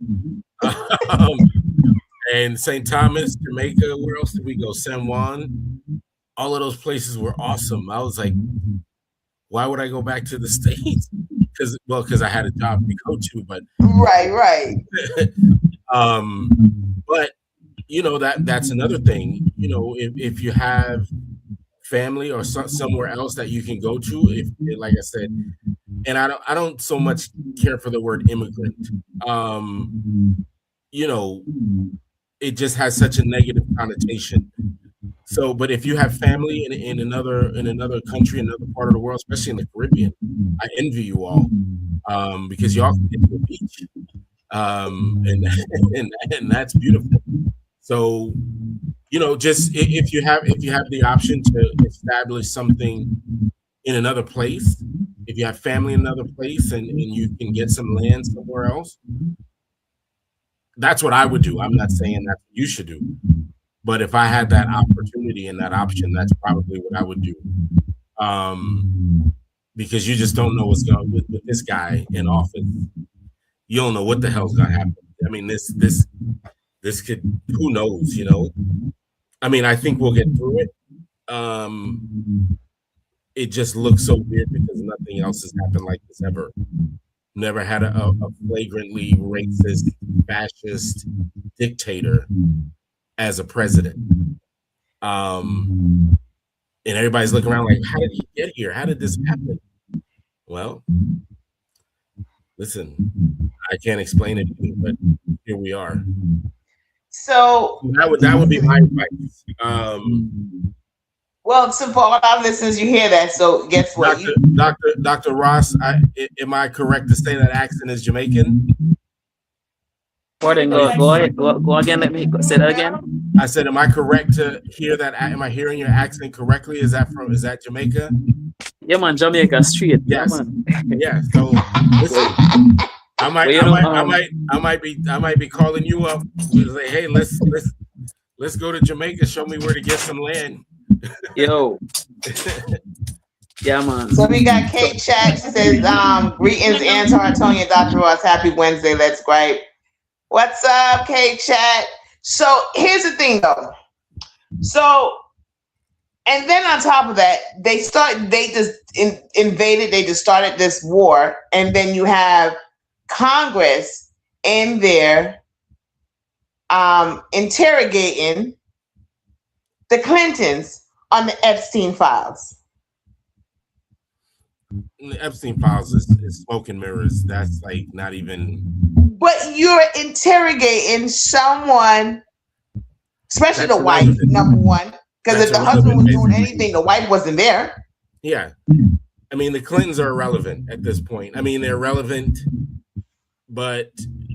And St. Thomas, Jamaica, where else did we go? San Juan. All of those places were awesome. I was like, why would I go back to the States? Because I had a job to go to, but right. But that's another thing. If you have family or somewhere else that you can go to, if, like I said, and I don't so much care for the word immigrant. It just has such a negative connotation. So, but if you have family in another country, another part of the world, especially in the Caribbean, I envy you all, because y'all can get to the beach, and that's beautiful. So, just if you have the option to establish something in another place, if you have family in another place, and you can get some land somewhere else, that's what I would do. I'm not saying that's what you should do, but if I had that opportunity and that option, that's probably what I would do. Because you just don't know what's going with this guy in office. You don't know what the hell's going to happen. I mean, this could, who knows, I mean, I think we'll get through it. It just looks so weird because nothing else has happened like this ever. Never had a flagrantly racist, fascist dictator as a president. And everybody's looking around like, how did he get here? How did this happen? Well, listen, I can't explain it, but here we are. So that would be my advice. Well, so for all our listeners, you hear that. So guess what? Dr. Ross, am I correct to say that accent is Jamaican? Pardon, go ahead. Go again. Let me say that again. I said, am I correct to hear that? Am I hearing your accent correctly? Is that Jamaica? Yeah, man, Jamaica straight. Yes. Yeah, man. Yeah. So listen, I might be calling you up to say, hey, let's go to Jamaica. Show me where to get some land. Yo. Yeah, man. So we got Kate Chat. She says, greetings, Antar, Tonia, Dr. Ross. Happy Wednesday. Let's gripe. What's up, Kate Chat? So here's the thing, though. So, and then on top of that, they just invaded. They just started this war, and then you have Congress in there interrogating the Clintons on the Epstein files. The Epstein files is smoke and mirrors. That's like not even. But you're interrogating someone, especially the wife, number one, because if the husband was doing anything, the wife wasn't there. Yeah. I mean, the Clintons are irrelevant at this point. I mean, they're relevant, but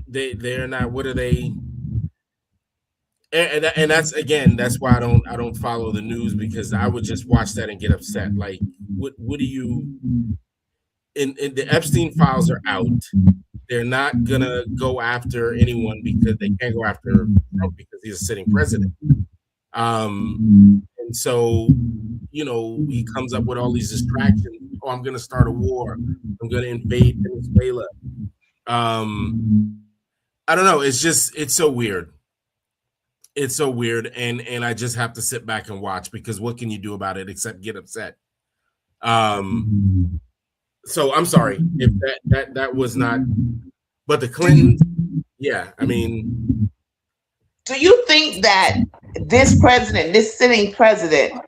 they're not. What are they? And that's why I don't follow the news, because I would just watch that and get upset. Like, what do you? In the Epstein files are out. They're not gonna go after anyone because they can't go after Trump because he's a sitting president. And so, he comes up with all these distractions. Oh, I'm going to start a war. I'm going to invade Venezuela. I don't know. It's so weird. It's so weird, and I just have to sit back and watch, because what can you do about it except get upset? So I'm sorry if that was not, but the Clintons, yeah, I mean. Do you think that this sitting president,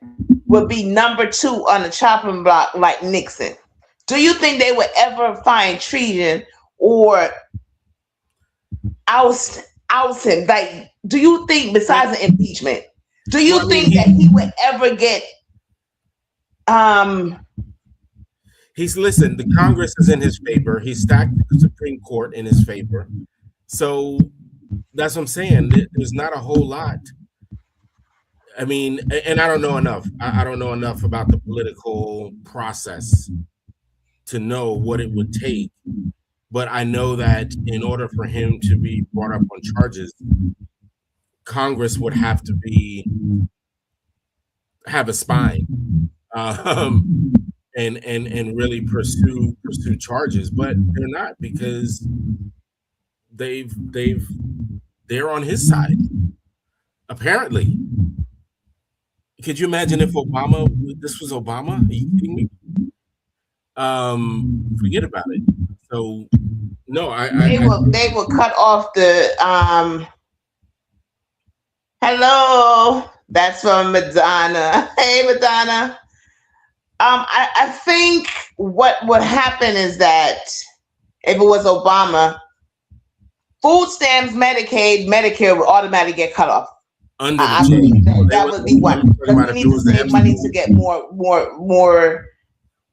would be number 2 on the chopping block like Nixon? Do you think they would ever find treason or oust him? Like, do you think, besides the impeachment, do you think that he would ever get Listen, the Congress is in his favor. He stacked the Supreme Court in his favor. So that's what I'm saying. There's not a whole lot. I mean, and I don't know enough. I don't know enough about the political process to know what it would take. But I know that in order for him to be brought up on charges, Congress would have to have a spine, and really pursue charges. But they're not, because they're on his side, apparently. Could you imagine if this was Obama? Are you kidding me? Forget about it. So no, they will cut off the hello. That's from Madonna. Hey, Madonna. I think what would happen is that if it was Obama, food stamps, Medicaid, Medicare would automatically get cut off. I believe that would be one. Because we need to save money to get more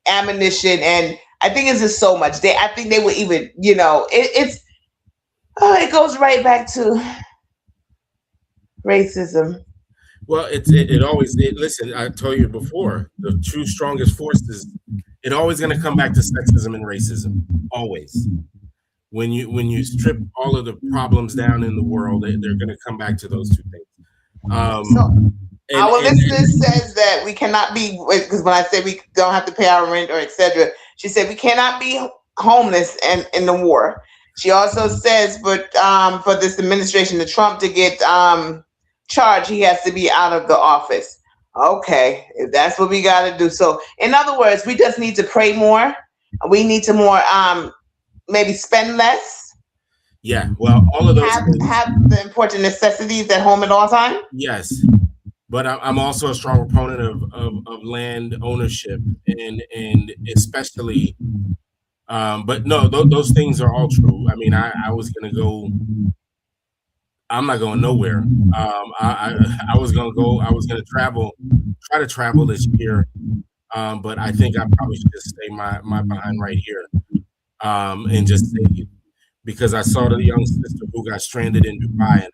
ammunition, and I think it's just so much. I think they would even, it goes right back to racism. Well, listen, I told you before, the two strongest forces, it's always going to come back to sexism and racism. Always. When you strip all of the problems down in the world, they're going to come back to those two things. Our listener says that we cannot be, because when I said we don't have to pay our rent or etc., she said we cannot be homeless in the war. She also says, but for this administration, the Trump to get charged, he has to be out of the office. Okay, if that's what we got to do. So, in other words, we just need to pray more. We need to more maybe spend less. Yeah, well, all of those have the important necessities at home at all times. Yes, but I'm also a strong proponent of land ownership and especially. But no, those things are all true. I mean, I was gonna go. I'm not going nowhere. I was gonna go. I was gonna try to travel this year, but I think I probably should just stay my behind right here, and just stay, because I saw the young sister who got stranded in Dubai,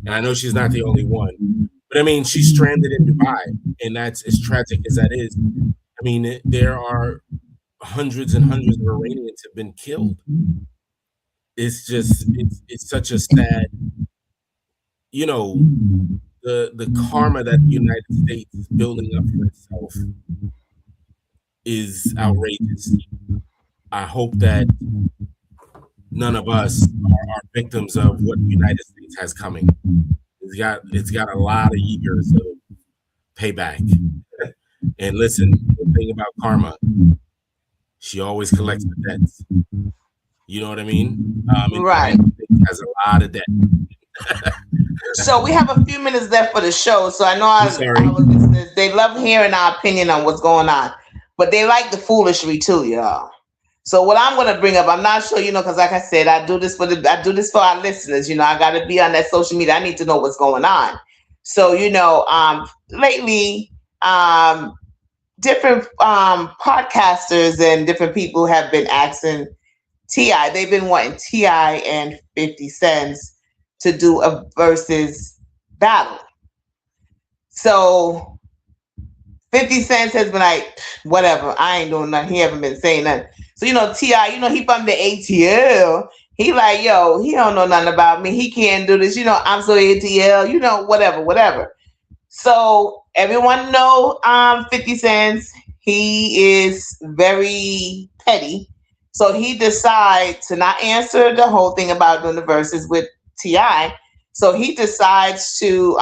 and I know she's not the only one, but I mean, she's stranded in Dubai, and that's as tragic as that is. I mean, there are hundreds and hundreds of Iranians have been killed. It's just it's such a sad. The karma that the United States is building up for itself is outrageous. I hope that none of us are victims of what the United States has coming. It's got a lot of years of payback. And listen, the thing about karma, she always collects the debts. You know what I mean? Right. Has a lot of debt. So we have a few minutes left for the show. So I know our listeners, they love hearing our opinion on what's going on, but they like the foolery too, y'all. So what I'm going to bring up, I'm not sure, because like I said, I do this for our listeners. I got to be on that social media. I need to know what's going on. So, lately, different podcasters and different people have been asking T.I. They've been wanting T.I. and 50 Cents to do a versus battle. So 50 Cent has been like, whatever, I ain't doing nothing. He haven't been saying nothing. So, T.I., he from the ATL. He like, yo, he don't know nothing about me. He can't do this. I'm so ATL, whatever. So everyone know 50 Cent, he is very petty. So he decides to not answer the whole thing about doing the verses with T.I. So he decides to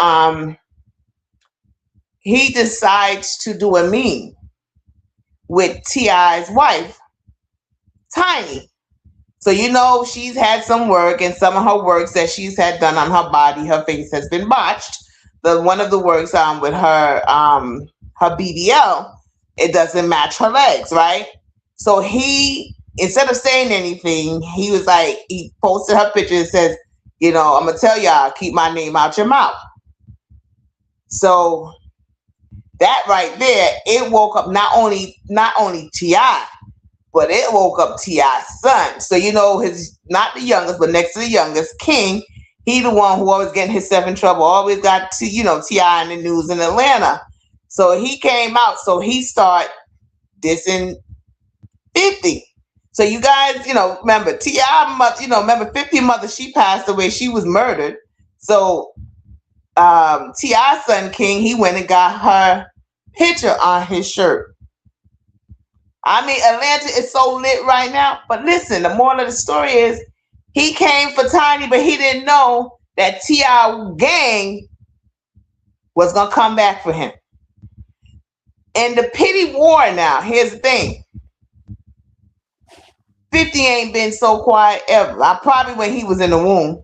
do a meme with T.I.'s wife, Tiny. So you know she's had some work, and some of her works that she's had done on her body, her face has been botched. The one of the works with her BBL, it doesn't match her legs, right? So he, instead of saying anything, he was like, he posted her picture and says, you know, I'm gonna tell y'all, keep my name out your mouth. So that right there, it woke up not only T.I., but it woke up T.I.'s son. So you know, his not the youngest, but next to the youngest, King. He the one who always getting himself in trouble. Always got T.I. in the news in Atlanta. So he came out. So he started dissing 50. So you guys, remember T.I. mother, remember 50 mother, she passed away. She was murdered. So T.I.'s son King, he went and got her picture on his shirt. I mean, Atlanta is so lit right now. But listen, the moral of the story is he came for Tiny, but he didn't know that T.I. gang was going to come back for him. And the pity war now, here's the thing. 50 ain't been so quiet ever. Probably when he was in the womb.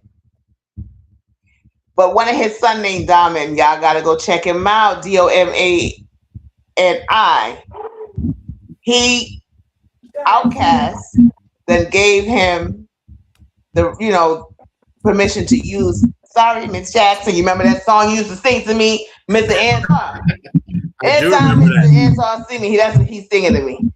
But one of his son named Diamond, y'all got to go check him out, Domani. He Outcast then gave him the permission to use Sorry Miss Jackson. You remember that song you used to sing to me, Mr. Antar? Anytime Mr. Antar see me, that's what he's singing to me.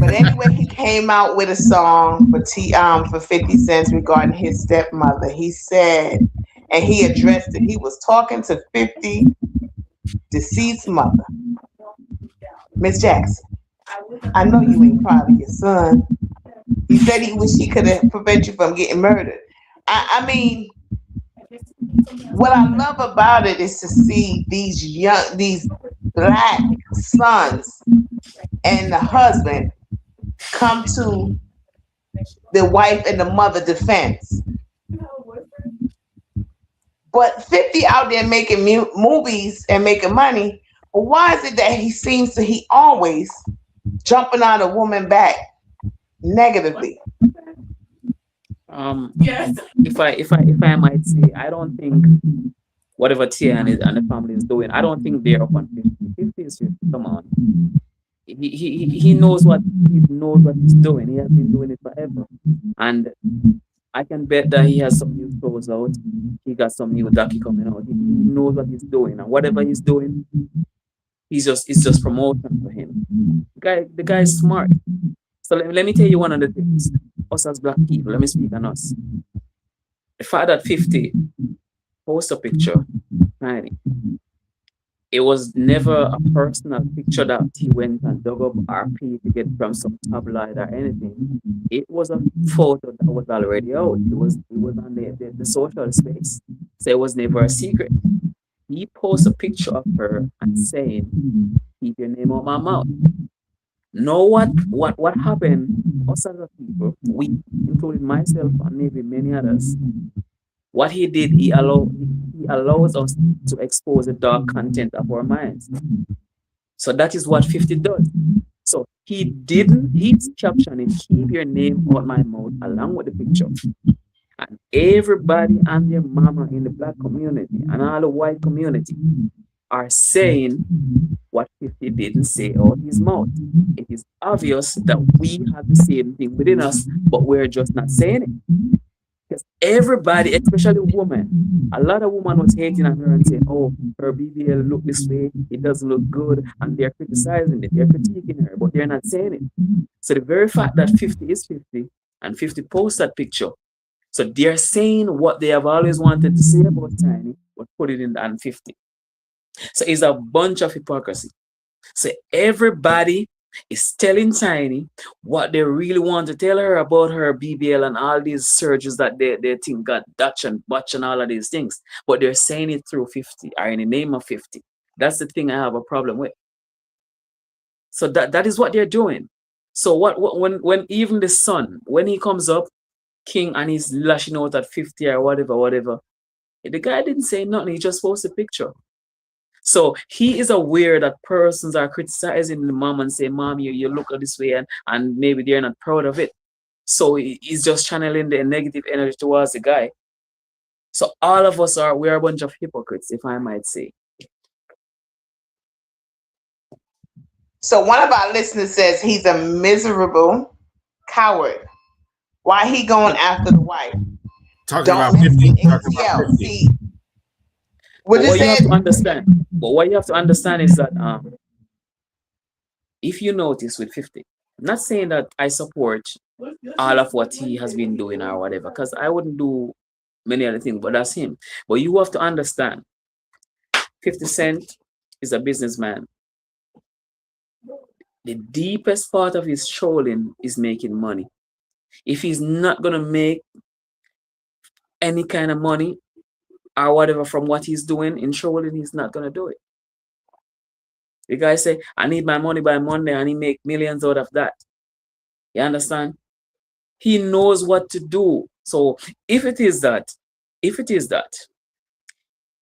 But anyway, he came out with a song for 50 Cent regarding his stepmother. He said, and he addressed it. He was talking to 50 deceased mother. Miss Jackson, I know you ain't proud of your son. He said he wish he could have prevented you from getting murdered. I mean, what I love about it is to see these black sons and the husband come to the wife and the mother defense. But 50 out there making movies and making money. Why is it that he always jumping on a woman back negatively? Yes. If I might say, I don't think whatever Tia and the family is doing, I don't think they're up on 50. 50 is 50. Come on. He knows what he's doing. He has been doing it forever. And I can bet that he has some new shows out. He got some new docu coming out. He knows what he's doing. And whatever he's doing, it's just promotion for him. The guy is smart. So let me tell you one of the things. Us as black people, let me speak on us. The fact that 50 post a picture, right? It was never a personal picture that he went and dug up RP to get from some tabloid or anything. It was a photo that was already out. It was on the social space. So it was never a secret. He posted a picture of her and saying, keep your name out my mouth. Know what happened? Us as a people, we, including myself and maybe many others, what he did, he allows us to expose the dark content of our minds. So that is what 50 does. So he's captioning, keep your name out my mouth, along with the picture. And everybody and their mama in the black community and all the white community are saying what 50 didn't say out his mouth. It is obvious that we have the same thing within us, but we're just not saying it. Because everybody, especially women, a lot of women was hating on her and saying, oh, her BBL look this way, it doesn't look good, and they're criticizing it, they're critiquing her, but they're not saying it. So the very fact that 50 is 50 and 50 posts that picture, so they're saying what they have always wanted to say about Tiny, but put it in on 50. So it's a bunch of hypocrisy. So everybody is telling Tiny what they really want to tell her about her BBL and all these surgeries that they think got Dutch and Butch and all of these things. But they're saying it through 50 or in the name of 50. That's the thing I have a problem with. So that is what they're doing. So when even the son, when he comes up, King, and he's lashing out at 50 or whatever, the guy didn't say nothing. He just posted a picture. So he is aware that persons are criticizing the mom and say, Mom, you look at this way, and maybe they're not proud of it. So he's just channeling the negative energy towards the guy. So all of us we're a bunch of hypocrites, if I might say. So one of our listeners says he's a miserable coward. Why he going after the wife? Talking about 50. See, what you have to understand. But what you have to understand is that if you notice with 50, I'm not saying that I support all of what he has been doing or whatever, because I wouldn't do many other things, but that's him. But you have to understand, 50 Cent is a businessman. The deepest part of his trolling is making money. If he's not going to make any kind of money or whatever from what he's doing in trolling, he's not going to do it. The guy say, I need my money by Monday, and he make millions out of that. You understand? He knows what to do. So if it is that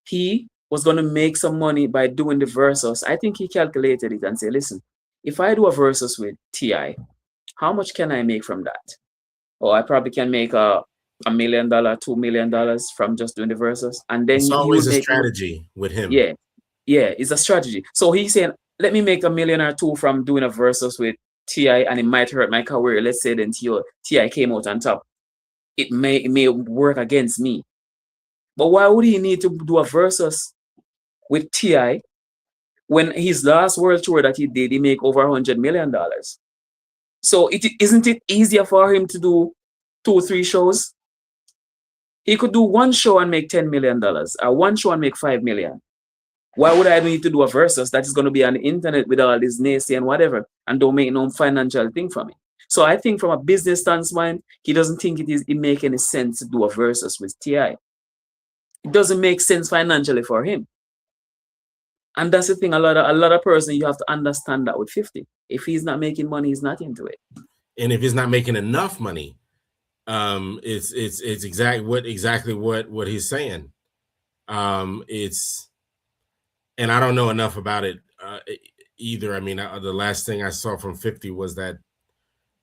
he was going to make some money by doing the versus, I think he calculated it and said, listen, if I do a versus with T.I., how much can I make from that? Oh, I probably can make $1 million, $2 million from just doing the versus. And then it's always a strategy with him. Yeah, it's a strategy. So he's saying, let me make $1 million or $2 million from doing a versus with T.I., and it might hurt my career. Let's say then T.I. came out on top. It may work against me. But why would he need to do a versus with T.I. when his last world tour that he did, he make over $100 million? So isn't it easier for him to do 2 or 3 shows? He could do 1 show and make $10 million, or 1 show and make $5 million. Why would I need to do a versus that is going to be on the internet with all this naysay and whatever, and don't make no financial thing for me? So I think from a business standpoint, he doesn't think it make any sense to do a versus with T.I. It doesn't make sense financially for him. And that's the thing, a lot of person, you have to understand that with 50. If he's not making money, he's not into it. And if he's not making enough money, it's exactly what he's saying. And I don't know enough about it either. I mean, the last thing I saw from 50 was that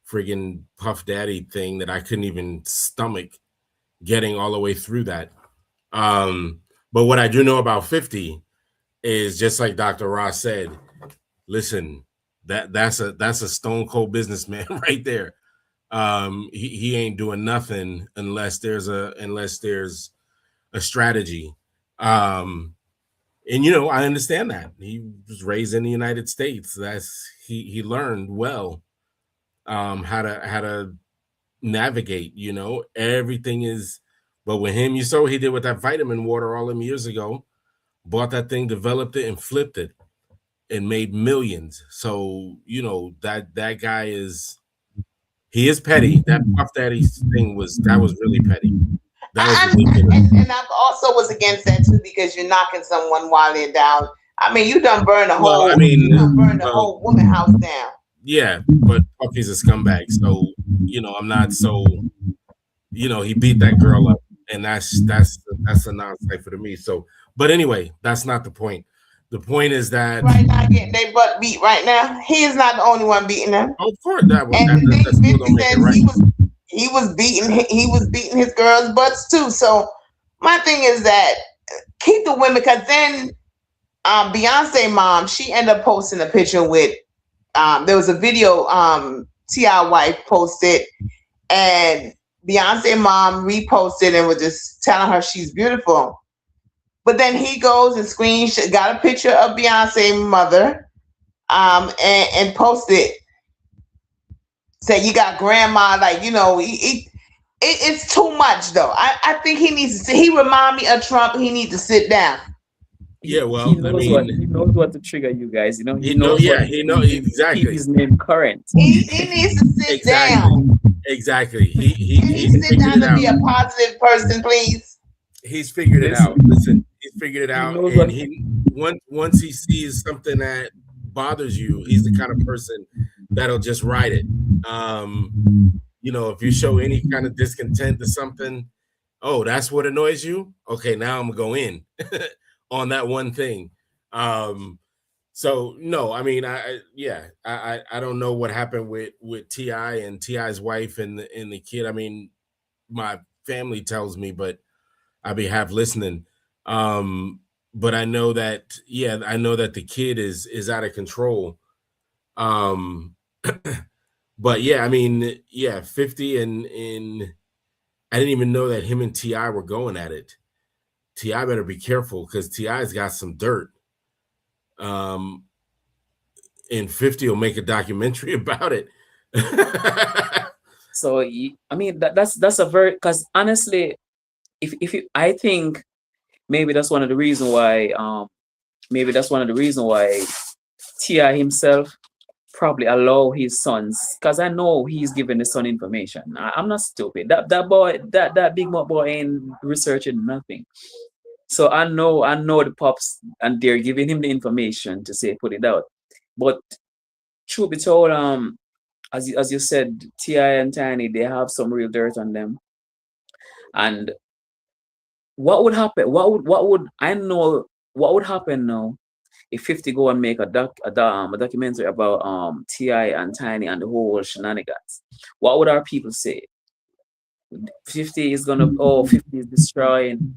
friggin' Puff Daddy thing that I couldn't even stomach getting all the way through that. But what I do know about 50 is, just like Dr. Ross said, listen, that's a stone cold businessman right there. He ain't doing nothing unless there's a strategy. And I understand that. He was raised in the United States. He learned well how to navigate. Everything is. But with him, you saw what he did with that vitamin water all them years ago. Bought that thing, developed it, and flipped it, and made millions. So that guy is petty. That Puff Daddy thing was really petty. That was ridiculous. And I also was against that too, because you're knocking someone while they're down. I mean, you done burned the whole woman house down. Yeah, but Puffy's a scumbag. So I'm not so. He beat that girl up, and that's a non-cipher to me. So, but anyway, that's not the point. The point is that right now getting their butt beat right now. He is not the only one beating them. Of course, that still don't make it right. He was beating his girls' butts too. So my thing is that keep the women, because then Beyonce mom, she ended up posting a picture with there was a video T.I. wife posted, and Beyonce mom reposted and was just telling her she's beautiful. But then he goes and got a picture of Beyonce mother and posted. Say you got grandma, it's too much though. I think he needs to. He remind me of Trump. He needs to sit down. Yeah, he well, I knows what mean, he knows what to trigger you guys. You know, he he know, knows what yeah, to he do know to keep exactly, his name current. He needs to sit exactly, down. exactly. Can he He's sit figured down it and out. be a positive person, please? He's figured it out. Listen, Listen, he's figured it he out, knows and what. he once he sees something that bothers you, he's the kind of person that'll just write it. Um, if you show any kind of discontent to something, oh, that's what annoys you. Okay, now I'm gonna go in on that one thing. So no, I mean, I don't know what happened with Ti and Ti's wife and the kid. I mean, my family tells me, but I'll be half listening. But I know that, I know that the kid is out of control. Um, but yeah, I mean, 50 and I didn't even know that him and Ti were going at it. Ti better be careful because Ti's got some dirt. Um, and 50 will make a documentary about it. So I mean that's a very, because honestly, if you, I think maybe that's one of the reason why Ti himself probably allow his sons, because I know he's giving the son information. I'm not stupid. That boy, that big boy ain't researching nothing. So I know the pops, and they're giving him the information to say put it out. But truth be told, as you said, Ti and Tiny, they have some real dirt on them. And what would happen? What would I know? What would happen now if 50 go and make a documentary about Ti and Tiny and the whole shenanigans? What would our people say? 50 is gonna, 50 is destroying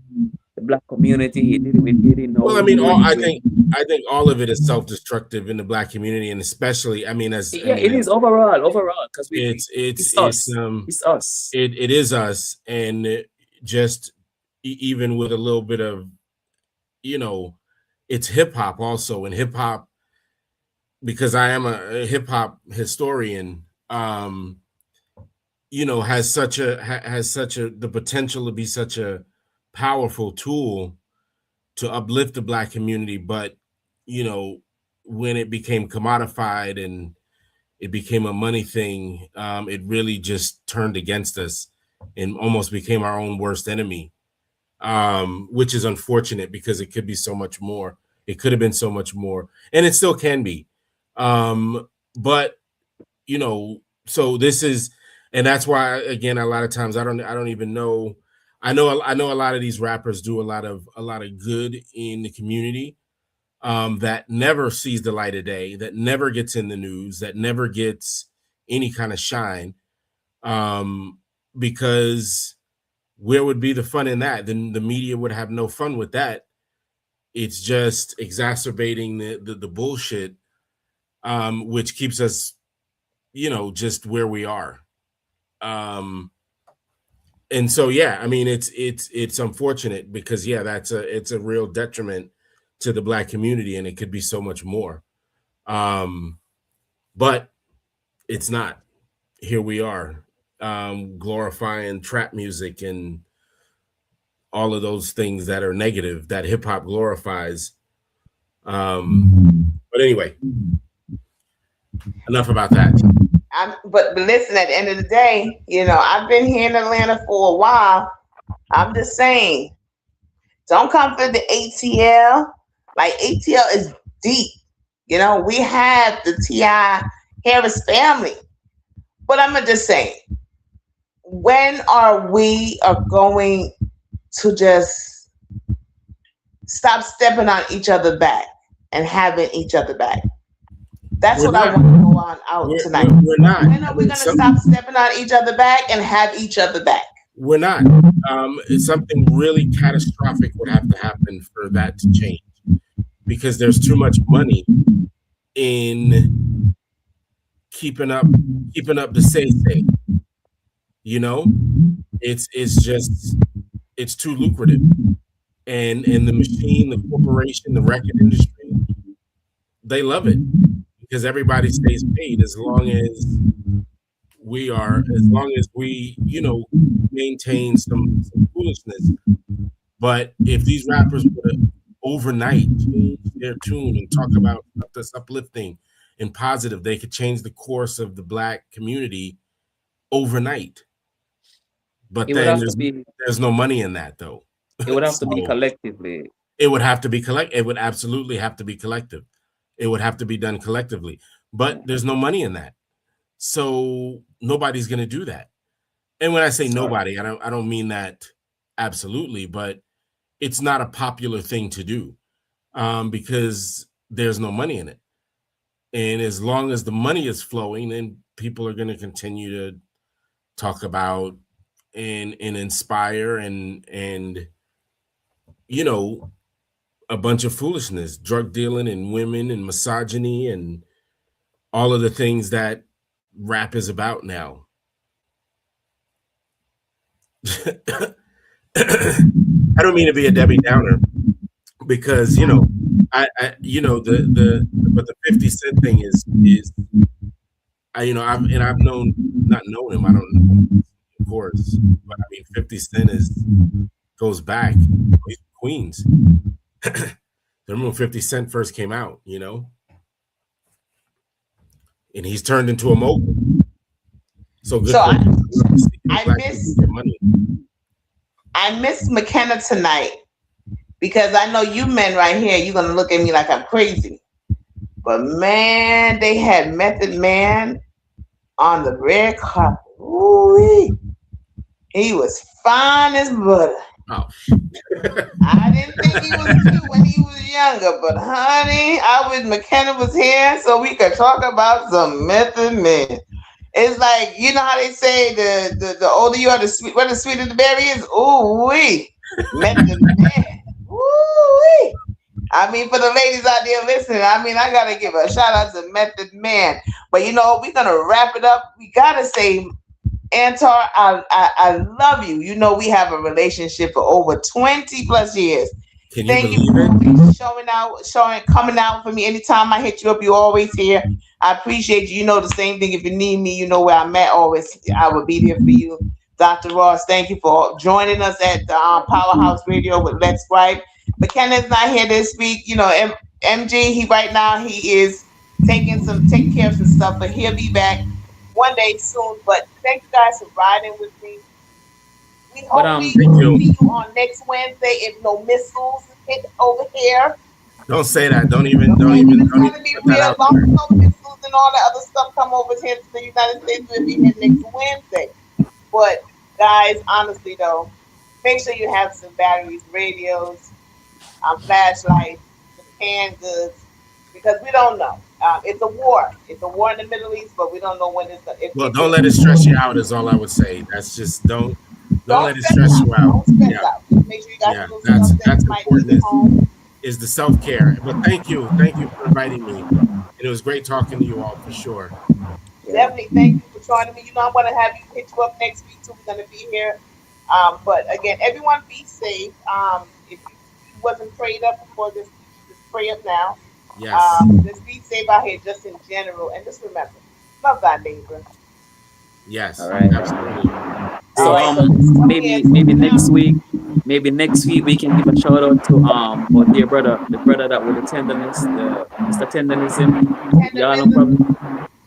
the black community. He did it with Diddy. No, Well, I we're mean, doing it with. I think all of it is self-destructive in the black community, and especially, Yeah, it is overall, because it's it's us. It's us. it is us, and just even with a little bit of, you know, it's hip hop also, and hip hop, because I am a hip hop historian. Has such a the potential to be such a powerful tool to uplift the black community, but you know, when it became commodified and it became a money thing, it really just turned against us and almost became our own worst enemy, which is unfortunate because it could be so much more. It could have been so much more, and it still can be. But so this is, and that's why again, a lot of times I don't even know. I know a lot of these rappers do a lot of good in the community, that never sees the light of day, that never gets in the news, that never gets any kind of shine, because where would be the fun in that? Then the media would have no fun with that. It's just exacerbating the bullshit, which keeps us, just where we are. Um, and so, I mean, it's unfortunate because it's a real detriment to the black community, and it could be so much more. But it's not. Here we are, glorifying trap music and all of those things that are negative that hip hop glorifies. But anyway, enough about that. But listen, at the end of the day, I've been here in Atlanta for a while. I'm just saying, don't come for the ATL. Like, ATL is deep. We have the T.I. Harris family. But I'm going to just say, when are we going to just stop stepping on each other back and having each other back? That's what I want to go on out tonight. We're not. When are we going to stop stepping on each other back and have each other back? We're not. Something really catastrophic would have to happen for that to change, because there's too much money in keeping up the say. It's too lucrative, and the machine, the corporation, the record industry, they love it because everybody stays paid as long as we maintain some foolishness. But if these rappers overnight change their tune and talk about this uplifting and positive, they could change the course of the Black community overnight. But It would then have to be. there's no money in that though. It would have to be So collectively. it would have to be it would absolutely have to be collective. It would have to be done collectively. But there's no money in that. So nobody's gonna do that. And when I say nobody, I don't mean that absolutely, but it's not a popular thing to do because there's no money in it. And as long as the money is flowing, then people are going to continue to talk about and inspire and you know, a bunch of foolishness, drug dealing and women and misogyny and all of the things that rap is about now. I don't mean to be a Debbie Downer because I but the 50 Cent thing is I've not known him. I don't know him, of course, but I mean 50 Cent goes back. He's Queens. Remember when 50 Cent first came out, and he's turned into a mogul. So good. I miss McKenna tonight because I know you men right here, you're gonna look at me like I'm crazy. But man, they had Method Man on the red carpet. Ooh, he was fine as butter. Oh. I didn't think he was cute when he was younger, but honey, McKenna was here so we could talk about some Method Man. It's like, you know how they say the older you are, the sweeter the berry is. Ooh wee, Method Man. Ooh wee. I mean, for the ladies out there listening, I gotta give a shout out to Method Man. But we're gonna wrap it up. We gotta say, Antar, I love you. We have a relationship for over 20 plus years. Thank you for always coming out for me. Anytime I hit you up, you're always here. I appreciate you. The same thing. If you need me, you know where I'm at. Always, I will be there for you. Dr. Ross, thank you for joining us at the Powerhouse Radio with Let's Gripe. McKenna's not here this week. MG, right now he is taking care of some stuff, but he'll be back one day soon. But thank you guys for riding with me. We hope we see you on next Wednesday if no missiles hit over here. Don't say that. Don't even. It's gonna be real. Long as no missiles and all that other stuff come over here to the United States, we'll be here next Wednesday. But guys, honestly though, make sure you have some batteries, radios, flashlights, some canned goods, because we don't know. It's a war. It's a war in the Middle East, but we don't know when it's. Well, don't let it stress you out. Is all I would say. That's just don't let it stress you out. Yeah. Make sure you guys that's important. Is the self-care. But thank you for inviting me. And it was great talking to you all for sure. Definitely, thank you for joining me. I'm gonna have you hit you up next week too. We're gonna be here. But again, everyone be safe. If you wasn't prayed up before this, just pray up now. Yes. Just be safe out here, just in general, and just remember, love thy neighbor. Yes. All right. Absolutely. So maybe next week we can give a shout out to our dear brother, the brother that with the tenderness, the Mr. Tendernism. Y'all know probably.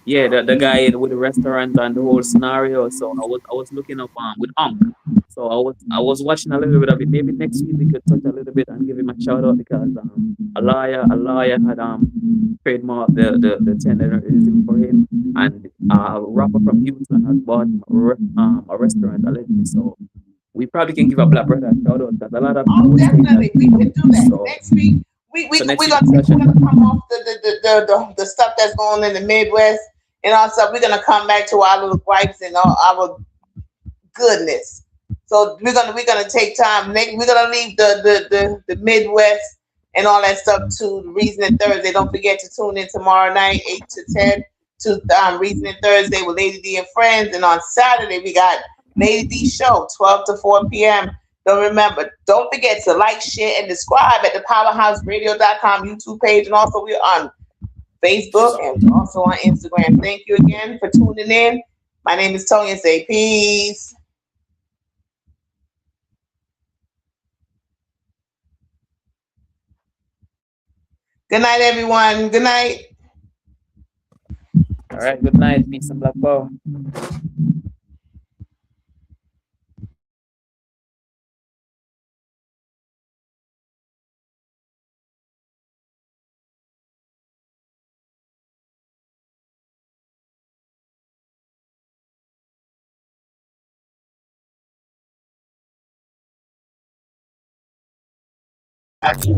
Yeah, the guy with the restaurant and the whole scenario. So I was looking up with Unc. So I was watching a little bit of it. Maybe next week we could touch a little bit and give him a shout out because a lawyer had trademarked the tenderism for him, and a rapper from Houston has bought a restaurant already. So we probably can give a black brother a shout out because a lot of people definitely we can do that. So, next week we're gonna come off the stuff that's going on in the Midwest and all stuff. We're gonna come back to our little gripes and all our goodness. So we're gonna take time. We're gonna leave the Midwest and all that stuff to Reasoning Thursday. Don't forget to tune in tomorrow night, 8 to 10 to Reasoning Thursday with Lady D and friends. And on Saturday we got Lady D show, 12 to 4 p.m. Don't forget to like, share, and subscribe at the powerhouseradio.com YouTube page, and also we're on Facebook and also on Instagram. Thank you again for tuning in. My name is Tonia. Say peace. Good night, everyone. Good night. All right. Good night. Peace and black power. Every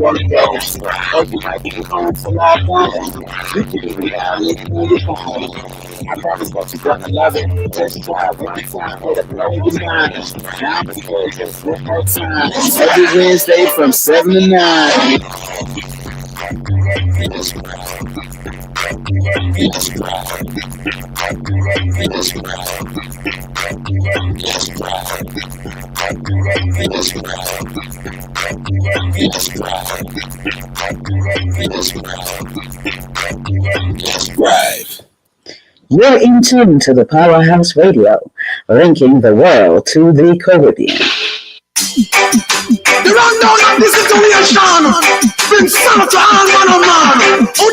Wednesday from 7 to 9. Gripe. You're in tune to the Powerhouse Radio, linking the world to the Caribbean. The rundown of this situation brings sorrow to all man of man. Who